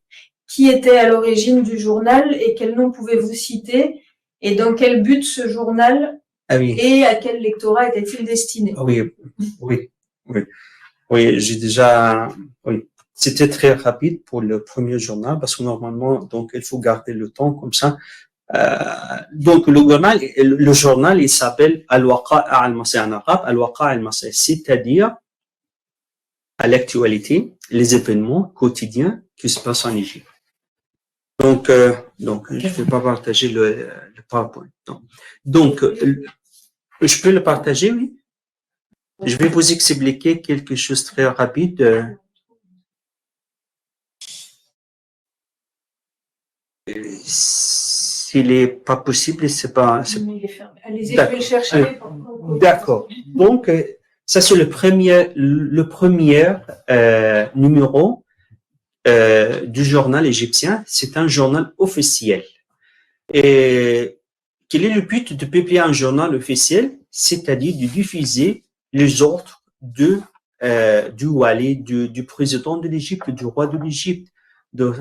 E: Qui était à l'origine du journal et quel nom pouvez-vous citer? Et dans quel but ce journal et à quel lectorat était-il destiné?
B: Oui, j'ai déjà, oui. C'était très rapide pour le premier journal parce que normalement, donc, il faut garder le temps comme ça. Donc, le journal, il s'appelle Al-Waqa' al-Masih en arabe, Al-Waqa' al-Masih, c'est-à-dire à l'actualité, les événements quotidiens qui se passent en Égypte. Donc, je ne vais pas partager le PowerPoint. Donc, je peux le partager, oui? Je vais vous expliquer quelque chose de très rapide. S'il n'est pas possible, c'est pas.
E: Il est fermé. Allez-y, je vais le chercher.
B: D'accord. Donc, ça c'est le premier numéro du journal égyptien. C'est un journal officiel. Et quel est le but de publier un journal officiel? C'est-à-dire de diffuser les ordres du wali, du président de l'Égypte, du roi de l'Égypte, de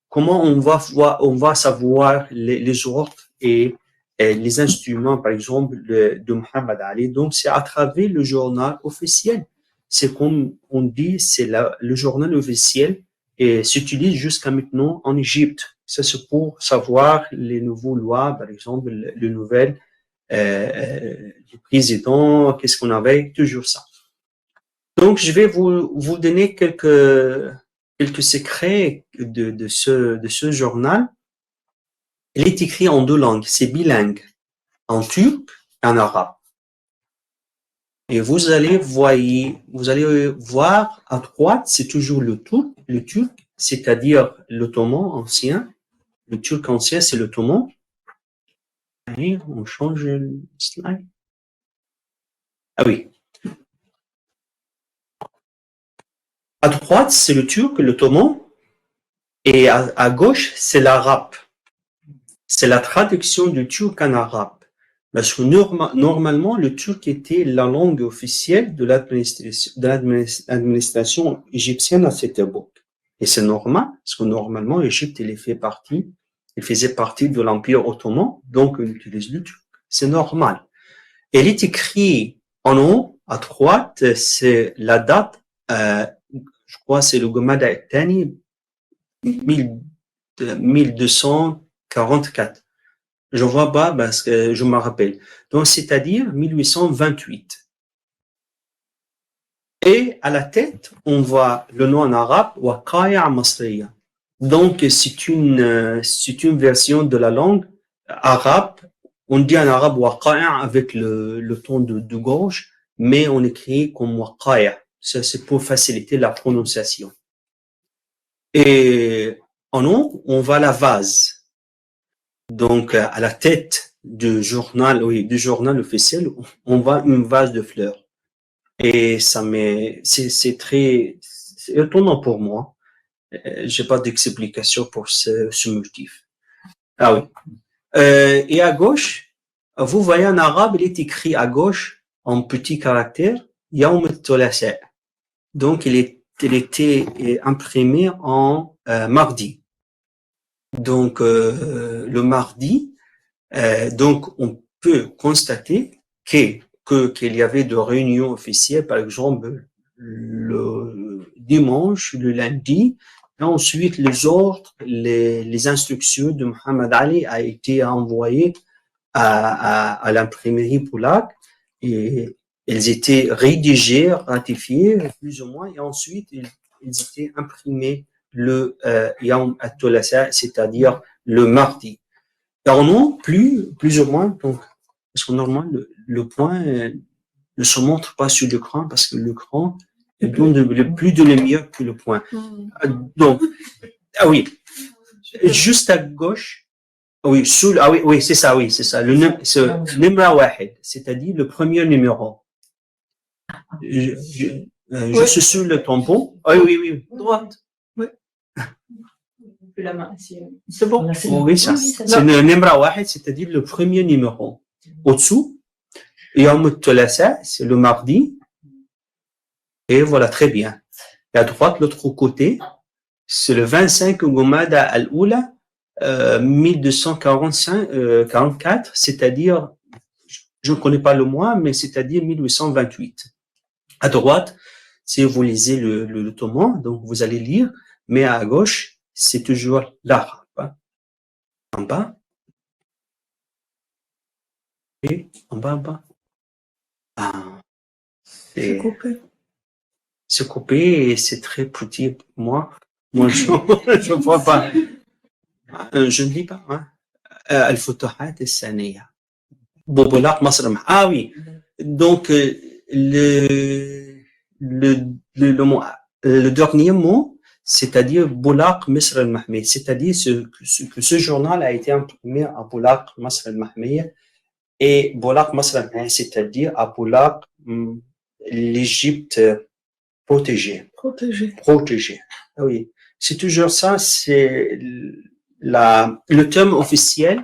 B: comment on va savoir les ordres et les instruments, par exemple, de Mohammed Ali. Donc, c'est à travers le journal officiel. C'est comme on dit, c'est le journal officiel et s'utilise jusqu'à maintenant en Égypte. Ça, c'est pour savoir les nouvelles lois, par exemple, les nouvelles du président, qu'est-ce qu'on avait, toujours ça. Donc, je vais vous donner quelques secrets de ce journal. Il est écrit en 2 langues, c'est bilingue, en turc et en arabe. Et vous allez voir à droite, c'est toujours le turc, c'est-à-dire l'ottoman ancien, Le turc ancien, c'est l'ottoman. Allez, on change le slide. Ah oui. À droite, c'est le turc, l'ottoman. Et à gauche, c'est l'arabe. C'est la traduction du turc en arabe. Parce que normalement, le turc était la langue officielle de l'administration égyptienne à cette époque. Et c'est normal, parce que normalement, l'Égypte, elle faisait partie de l'Empire ottoman, donc on utilise le turc. C'est normal. Elle est écrite en haut, à droite, c'est la date, je crois, c'est le Gomada Ettani, 1244. Je vois pas parce que je me rappelle. Donc, c'est-à-dire 1828. Et à la tête, on voit le nom en arabe, Waqaya Masriya. Donc, c'est une version de la langue arabe. On dit en arabe Waqaya avec le ton de gauche, mais on écrit comme Waqaya. Ça, c'est pour faciliter la prononciation. Et en haut, on voit la vase. Donc, à la tête du journal officiel, on voit une vase de fleurs. Et c'est étonnant pour moi. J'ai pas d'explication pour ce motif. Ah oui. Et à gauche, vous voyez en arabe, il est écrit à gauche, en petits caractères, Yawm al-Thulatha. Donc, il était imprimé en mardi. Donc, le mardi, donc on peut constater qu'il y avait de réunions officielles, par exemple le dimanche, le lundi, et ensuite les ordres, les instructions de Mohamed Ali a été envoyées à l'imprimerie Boulaq et elles étaient rédigées, ratifiées, plus ou moins, et ensuite ils étaient imprimés le Yawm al-Thulatha, c'est-à-dire le mardi. Alors non, plus ou moins, donc, parce que normalement, le point ne se montre pas sur l'écran, parce que l'écran est plus de lumière que le point. Donc, ah oui, juste à gauche, oui, oui, c'est ça, le numéro wahid, c'est-à-dire le premier numéro. Juste sur le tampon. Oui.
A: Droite.
E: La main,
A: c'est bon.
B: Oui, ça. C'est le numéro wahid, c'est-à-dire le premier numéro. Au-dessous, Yawm al-Thulatha, c'est le mardi. Et voilà, très bien. Et à droite, l'autre côté, c'est le 25 Gomada al-Oula, 1244, c'est-à-dire, je ne connais pas le mois, mais c'est-à-dire 1828. À droite, si vous lisez le ottoman, donc vous allez lire, mais à gauche, c'est toujours l'arabe. En bas. Et en bas. Ah,
A: C'est coupé.
B: C'est coupé et c'est très petit pour moi. Moi, je ne vois pas. Je ne lis pas. Al-Futuhat al-Saniya. Boulaq Masr al-Mahmi. Ah oui. Donc, le dernier mot, c'est-à-dire Boulaq Masr al-Mahmi, c'est-à-dire que ce journal a été imprimé à Boulaq Masr al-Mahmi et Boulaq Masr al-Mahmi, c'est-à-dire à Boulaq, l'Égypte protégée. Ah oui. C'est toujours ça, c'est le terme officiel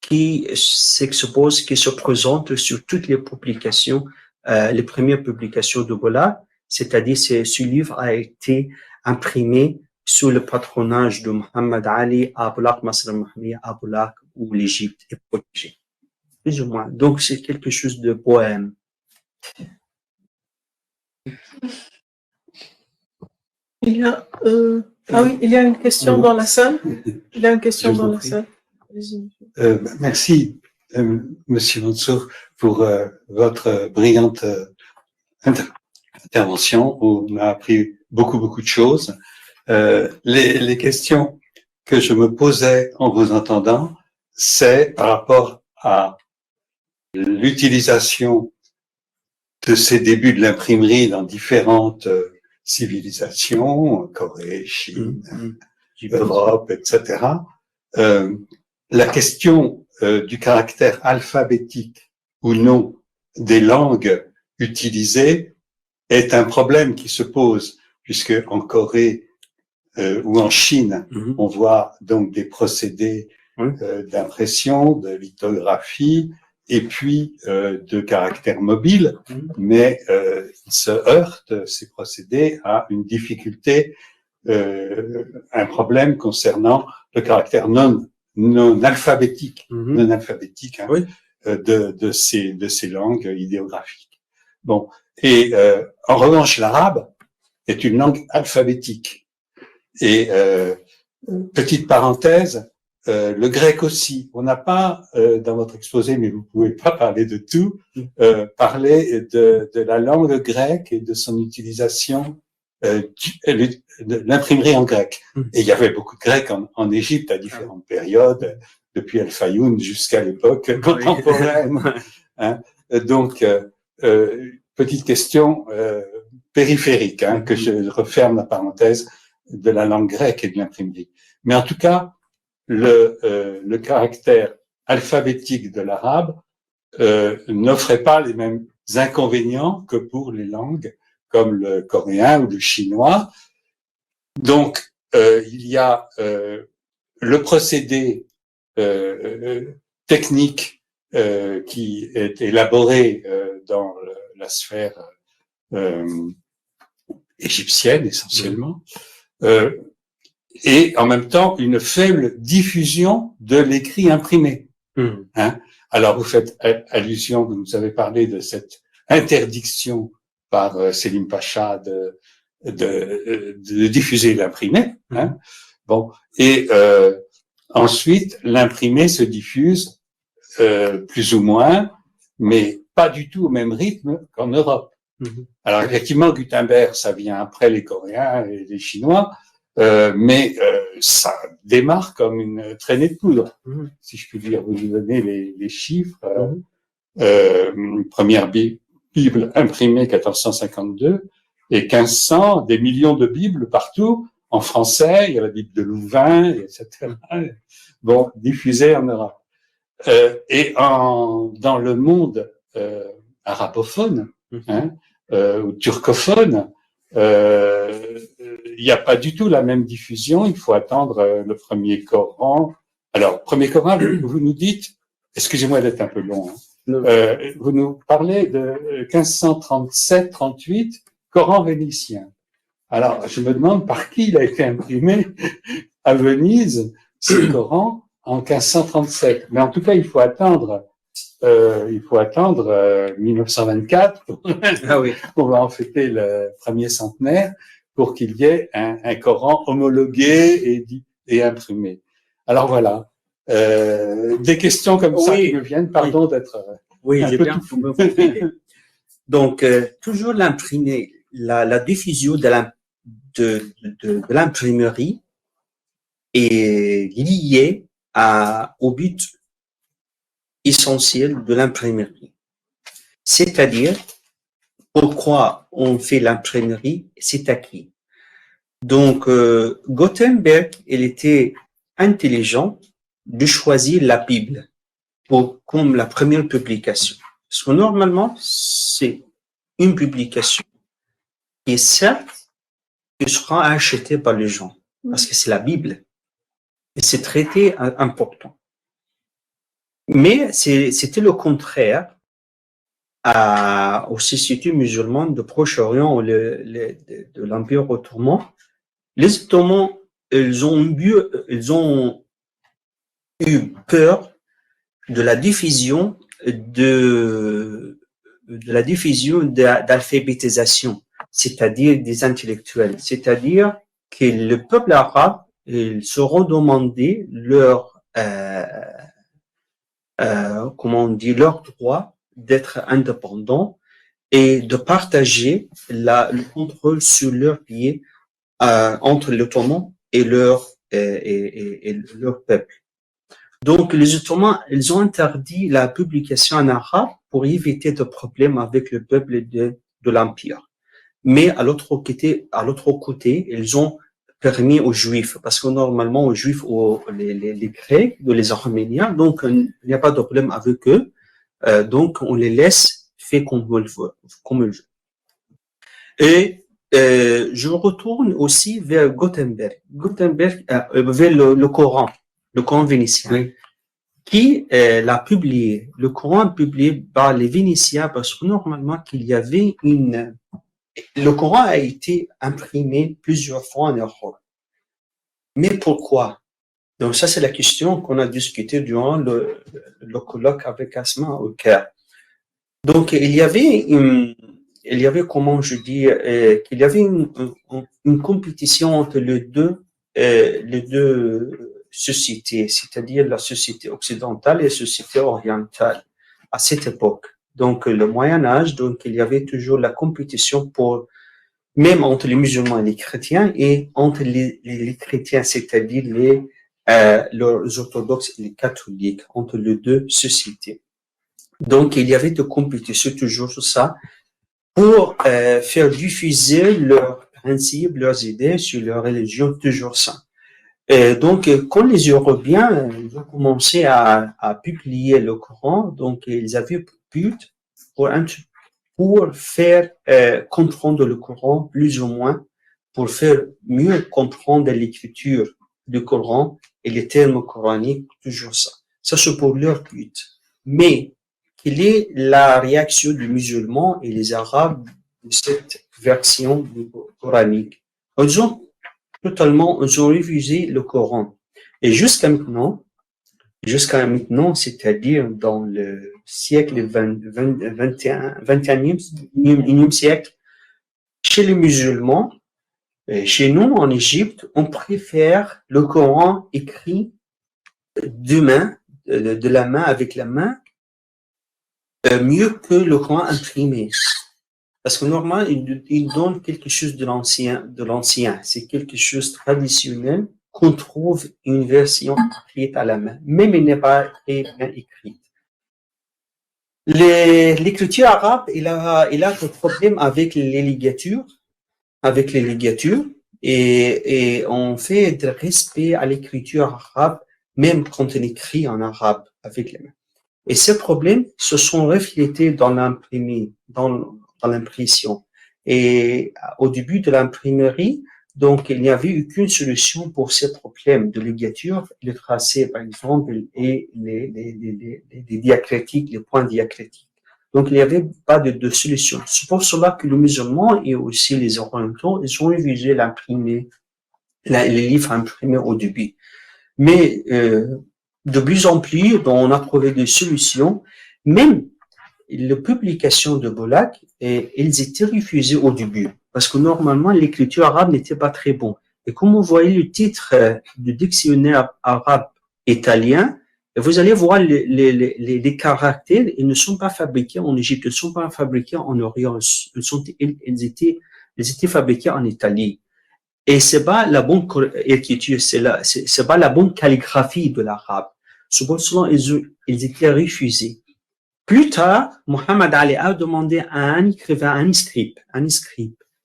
B: qui s'expose, qui se présente sur toutes les publications, les premières publications de Boulaq, c'est-à-dire ce livre a été imprimé sous le patronage de Mohamed Ali à Boulaq Masr al-Mahmi, à Boulaq, où l'Égypte est protégée. Plus ou moins. Donc, c'est quelque chose de poème.
A: Il y a une question dans la salle. Il y a une question dans la salle.
H: Merci, Monsieur Mansour, pour votre brillante intervention. On a appris beaucoup de choses. Les questions que je me posais en vous entendant, c'est par rapport à l'utilisation de ces débuts de l'imprimerie dans différentes civilisations, Corée, Chine, Europe, etc. La question du caractère alphabétique ou non des langues utilisées est un problème qui se pose, puisque en Corée ou en Chine, on voit donc des procédés d'impression, de lithographie, et puis de caractère mobile, mais ils se heurtent, ces procédés, à une difficulté, un problème concernant le caractère non alphabétique, non alphabétique de ces langues idéographiques. Bon, et en revanche, l'arabe est une langue alphabétique. Et petite parenthèse, le grec aussi. On n'a pas dans votre exposé, mais vous pouvez pas parler de tout, parler de la langue grecque et de son utilisation, de l'imprimerie en grec. Et il y avait beaucoup de Grecs en Égypte à différentes périodes, depuis El Fayoum jusqu'à l'époque contemporaine. Hein. Donc, petite question périphérique, que je referme la parenthèse de la langue grecque et de l'imprimerie. Mais en tout cas, le caractère alphabétique de l'arabe n'offrait pas les mêmes inconvénients que pour les langues comme le coréen ou le chinois. Donc, il y a le procédé technique qui est élaboré dans la sphère égyptienne essentiellement, et en même temps une faible diffusion de l'écrit imprimé. Hein? Alors vous faites allusion, vous nous avez parlé de cette interdiction par Selim Pacha de diffuser l'imprimé. Hein? Bon, et ensuite l'imprimé se diffuse plus ou moins, mais pas du tout au même rythme qu'en Europe. Alors effectivement, Gutenberg, ça vient après les Coréens et les Chinois, mais ça démarre comme une traînée de poudre, si je puis dire. Vous nous donnez les chiffres. Première Bible imprimée 1452 et 1500, des millions de Bibles partout, en français, il y a la Bible de Louvain, etc. Bon, diffusée en Europe. Et dans le monde arabophone, ou turcophone, il n'y a pas du tout la même diffusion. Il faut attendre le premier Coran. Alors, premier Coran, vous nous dites, excusez-moi d'être un peu long, vous nous parlez de 1537-38, Coran vénitien. Alors, je me demande par qui il a été imprimé à Venise, ce Coran, en 1537. Mais en tout cas, il faut attendre 1924 on va en fêter le premier centenaire pour qu'il y ait un Coran homologué et imprimé. Alors voilà, des questions comme ça qui me viennent, pardon d'être
B: j'ai bien compris. Donc toujours l'imprimé, la diffusion de l'imprimerie est liée au but essentiel de l'imprimerie. C'est-à-dire, pourquoi on fait l'imprimerie, c'est acquis. Donc, Gutenberg, il était intelligent de choisir la Bible comme la première publication. Parce que normalement, c'est une publication qui, certes, qui sera achetée par les gens, parce que c'est la Bible. Et c'est traité important. Mais c'était le contraire aux sociétés musulmanes de Proche-Orient ou de l'Empire ottoman. Les Ottomans, ils ont eu peur de la diffusion d'alphabétisation, c'est-à-dire des intellectuels. C'est-à-dire que le peuple arabe, ils se redemandé leur leur droit d'être indépendants et de partager le contrôle sur leurs pieds entre les Ottomans et leur peuple. Donc, les Ottomans, ils ont interdit la publication en arabe pour éviter de problèmes avec le peuple de l'Empire. Mais à l'autre côté, ils ont permis aux Juifs, parce que normalement aux Juifs, les Grecs, les Arméniens, donc il n'y a pas de problème avec eux, donc on les laisse faire comme ils veulent. Et je retourne aussi vers Gutenberg, vers le Coran vénitien,
H: Oui.
B: qui l'a publié, le Coran publié par les Vénitiens, parce que normalement le Coran a été imprimé plusieurs fois en Europe. Mais pourquoi? Donc ça, c'est la question qu'on a discutée durant le colloque avec Asma au Caire. Donc il y avait, comment je dis, qu'il y avait une compétition entre les deux sociétés, c'est-à-dire la société occidentale et la société orientale à cette époque. Donc le Moyen Âge, donc il y avait toujours la compétition même entre les musulmans et les chrétiens, et entre les chrétiens, c'est-à-dire les orthodoxes et les catholiques, entre les deux sociétés. Donc il y avait de compétition toujours sur ça pour faire diffuser leurs principes, leurs idées sur leur religion, toujours ça. Donc, quand les Européens ont commencé à publier le Coran, donc ils avaient but pour faire comprendre le Coran plus ou moins, pour faire mieux comprendre l'écriture du Coran et les termes coraniques, toujours ça. Ça, c'est pour leur but. Mais quelle est la réaction des musulmans et les Arabes de cette version du coranique? Ils ont refusé le Coran. Et jusqu'à maintenant, c'est-à-dire dans le siècle 21e siècle, chez les musulmans, chez nous en Égypte, on préfère le Coran écrit de la main avec la main, mieux que le Coran imprimé. Parce que normalement, il donne quelque chose de l'ancien. C'est quelque chose de traditionnel qu'on trouve une version écrite à la main. Même il n'est pas très bien écrite. L'écriture arabe, il a des problèmes avec les ligatures. Et on fait de respect à l'écriture arabe, même quand on écrit en arabe avec les mains. Et ces problèmes se sont reflétés dans l'impression. Et au début de l'imprimerie, donc il n'y avait aucune solution pour ces problèmes de ligature, le tracé par exemple, et les diacritiques, les points diacritiques. Donc il n'y avait pas de solution. C'est pour cela que les musulmans et aussi les orientaux, ils ont refusé les livres imprimés au début. Mais de plus en plus, on a trouvé des solutions, même les publications de Bolac, elles étaient refusées au début, parce que normalement, l'écriture arabe n'était pas très bonne. Et comme vous voyez le titre du dictionnaire arabe italien, vous allez voir les caractères, ils ne sont pas fabriqués en Égypte, ils ne sont pas fabriqués en Orient, ils étaient fabriqués en Italie. Et c'est pas la bonne écriture, c'est pas la bonne calligraphie de l'arabe. C'est pour cela ils étaient refusés. Plus tard, Mohammed Ali a demandé à un écrivain, un scribe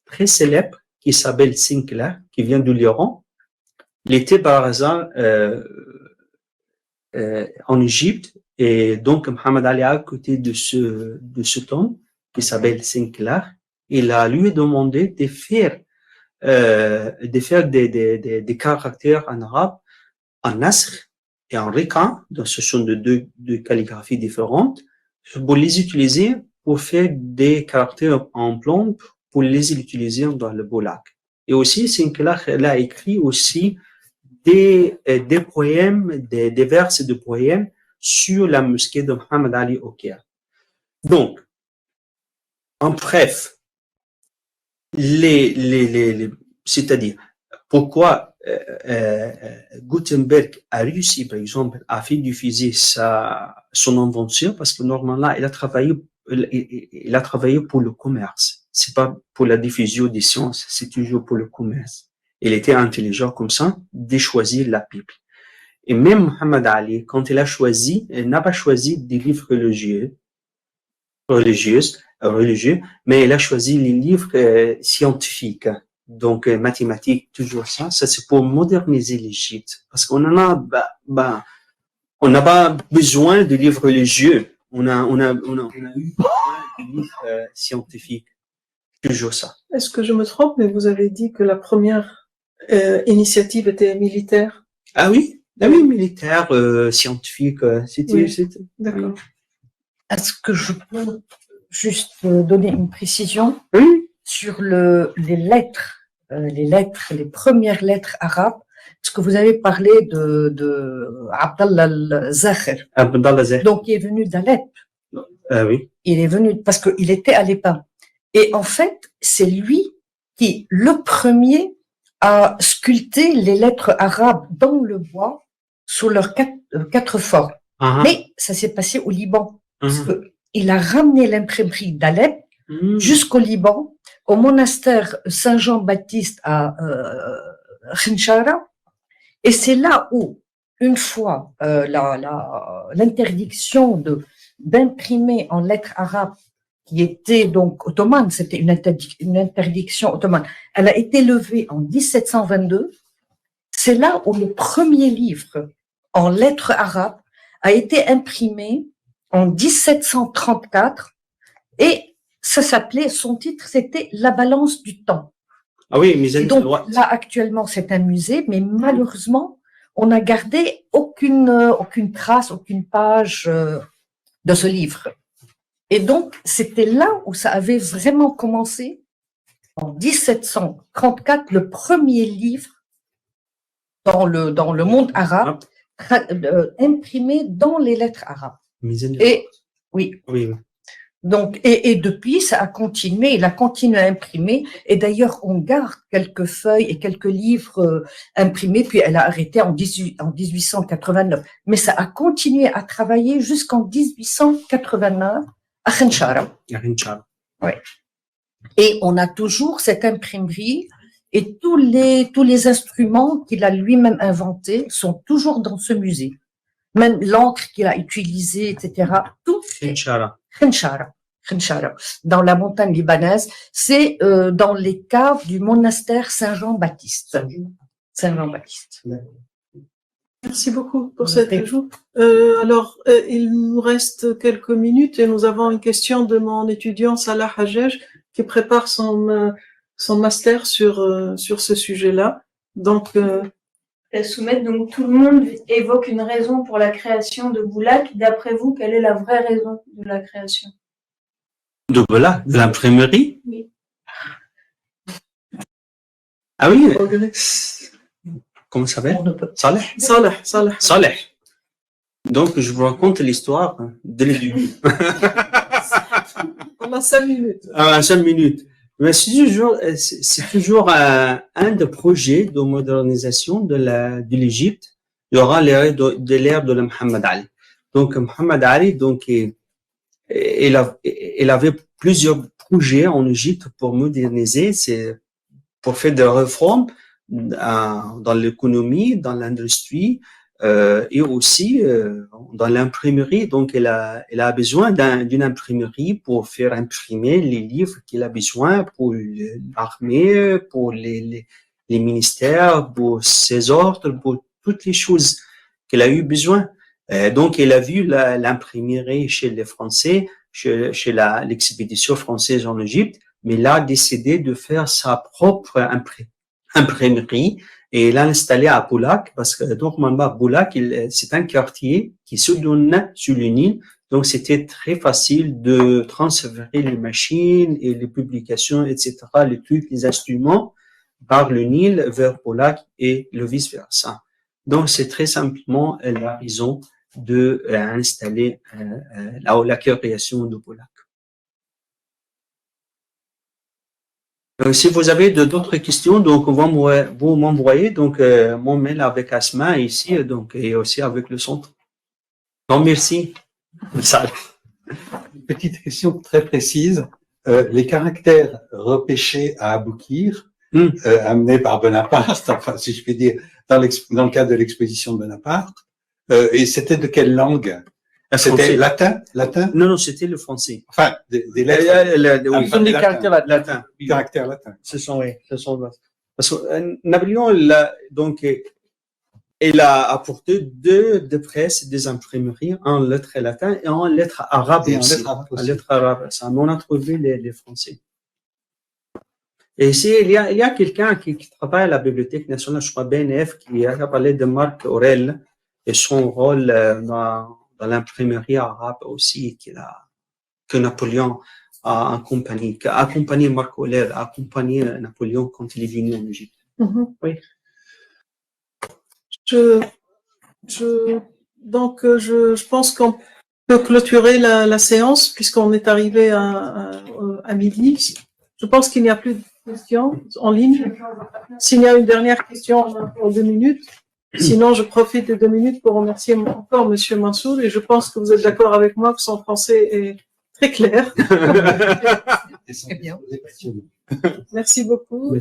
B: très célèbre qui s'appelle Sinclair, qui vient de l'Iran. Il était par hasard en Égypte, et donc Mohammed Ali a côté de cet homme qui s'appelle Sinclair. Il a lui demandé de faire des caractères en arabe, en nasr et en riqa, donc ce sont deux calligraphies différentes, pour les utiliser pour faire des caractères en plomb, pour les utiliser dans le Bolac. Et aussi, Sinclair a écrit aussi des poèmes, des vers de poèmes sur la mosquée de Mohammed Ali au Caire. Donc, en bref, c'est-à-dire, pourquoi Gutenberg a réussi, par exemple, à faire diffuser son invention, parce que normalement, il a travaillé pour le commerce. C'est pas pour la diffusion des sciences, c'est toujours pour le commerce. Il était intelligent comme ça de choisir la Bible. Et même Mohammed Ali, quand il n'a pas choisi des livres religieux, mais il a choisi les livres scientifiques, donc mathématiques, toujours ça. Ça c'est pour moderniser l'Égypte, parce qu'on en a, on n'a pas besoin de livres religieux. On a eu besoin de livres scientifiques. Toujours ça.
A: Est-ce que je me trompe, mais vous avez dit que la première initiative était militaire?
B: Ah oui, militaire, scientifique, c'était.
A: D'accord.
I: Est-ce que je peux juste donner une précision sur les lettres, les premières lettres arabes? Parce que vous avez parlé de Abdallah al-Zakhir.
B: Abdallah Zakhir.
I: Donc, il est venu d'Alep.
B: Ah oui.
I: Il est venu parce qu'il était alépin. Et en fait, c'est lui qui, le premier, a sculpté les lettres arabes dans le bois sous leurs quatre formes. Mais ça s'est passé au Liban. Parce qu'il a ramené l'imprimerie d'Alep jusqu'au Liban, au monastère Saint-Jean-Baptiste à Khinshara. Et c'est là où, une fois l'interdiction d'imprimer en lettres arabes, qui était donc ottomane, c'était une interdiction ottomane, elle a été levée en 1722. C'est là où le premier livre en lettres arabes a été imprimé en 1734 et ça s'appelait, son titre c'était La balance du temps.
B: Ah oui, mais
I: donc là actuellement c'est un musée, mais malheureusement on n'a gardé aucune trace, aucune page de ce livre. Et donc c'était là où ça avait vraiment commencé en 1734, le premier livre dans le monde arabe imprimé dans les lettres arabes. Et oui. Donc, et depuis, ça a continué, il a continué à imprimer, et d'ailleurs, on garde quelques feuilles et quelques livres imprimés, puis elle a arrêté en 1889. Mais ça a continué à travailler jusqu'en 1889 à Khinshara. Ouais. Et on a toujours cette imprimerie, et tous les instruments qu'il a lui-même inventés sont toujours dans ce musée. Même l'encre qu'il a utilisée, etc. Tout Khinshara, dans la montagne libanaise, c'est dans les caves du monastère Saint-Jean-Baptiste. Saint-Jean-Baptiste.
A: Merci beaucoup pour cet ajout. Alors, il nous reste quelques minutes et nous avons une question de mon étudiant Salah Hajej qui prépare son master sur ce sujet-là. Donc,
E: soumettre. Donc, tout le monde évoque une raison pour la création de Boulak. D'après vous, quelle est la vraie raison de la création?
B: De Boulak, de l'imprimerie?
E: Oui.
B: Ah oui. Comment ça s'appelle? Saleh. Donc, je vous raconte l'histoire dès le début.
A: On a 5 minutes.
B: 5 minutes. Mais c'est toujours un des projets de modernisation de l'Égypte durant l'ère de Mohammed Ali. Donc, Mohammed Ali, donc, il avait plusieurs projets en Égypte pour moderniser, pour faire des réformes dans l'économie, dans l'industrie, et aussi dans l'imprimerie. Donc, il a besoin d'une imprimerie pour faire imprimer les livres qu'il a besoin pour l'armée, pour les ministères, pour ses ordres, pour toutes les choses qu'il a eu besoin. Donc, il a vu l'imprimerie chez les Français, chez l'expédition française en Égypte, mais il a décidé de faire sa propre imprimerie. Et il l'a installé à Boulak, parce que normalement, Boulak, c'est un quartier qui se donne sur le Nil. Donc, c'était très facile de transférer les machines et les publications, etc., les trucs, les instruments par le Nil vers Boulak et le vice-versa. Donc, c'est très simplement la raison de installer la création de Boulak. Si vous avez d'autres questions, donc vous m'envoyez donc mon mail avec Asma ici, donc et aussi avec le centre. Donc merci.
H: Une petite question très précise. Les caractères repêchés à Aboukir, amenés par Bonaparte, enfin si je puis dire, dans le cadre de l'expédition de Bonaparte, et c'était de quelle langue? C'était latin?
B: Non, non, c'était le français.
H: Enfin, des lettres.
B: Oui,
G: Ce sont des caractères latins.
B: latin.
H: Caractères latins.
B: Ce sont, oui, ce sont. Parce que Napoléon, il a apporté deux presses, des imprimeries en lettres latines et en lettres arabes
H: Et en
B: aussi.
H: lettres arabes aussi.
B: En lettres arabes. Ça, mais on a trouvé les français. Et ici, il y a quelqu'un qui travaille à la Bibliothèque nationale, je crois, BNF, qui a parlé de Marc Aurèle et son rôle dans l'imprimerie arabe aussi, que Napoléon a accompagné Marc Aurèle, a accompagné Napoléon quand il est venu en Égypte. Oui.
A: Donc, je pense qu'on peut clôturer la séance puisqu'on est arrivé à midi. Je pense qu'il n'y a plus de questions en ligne. S'il y a une dernière question, on a encore 2 minutes. Sinon, je profite de 2 minutes pour remercier encore Monsieur Mansour et je pense que vous êtes d'accord avec moi que son français est très clair.
H: Très
I: bien.
H: passionnant.
A: Merci beaucoup.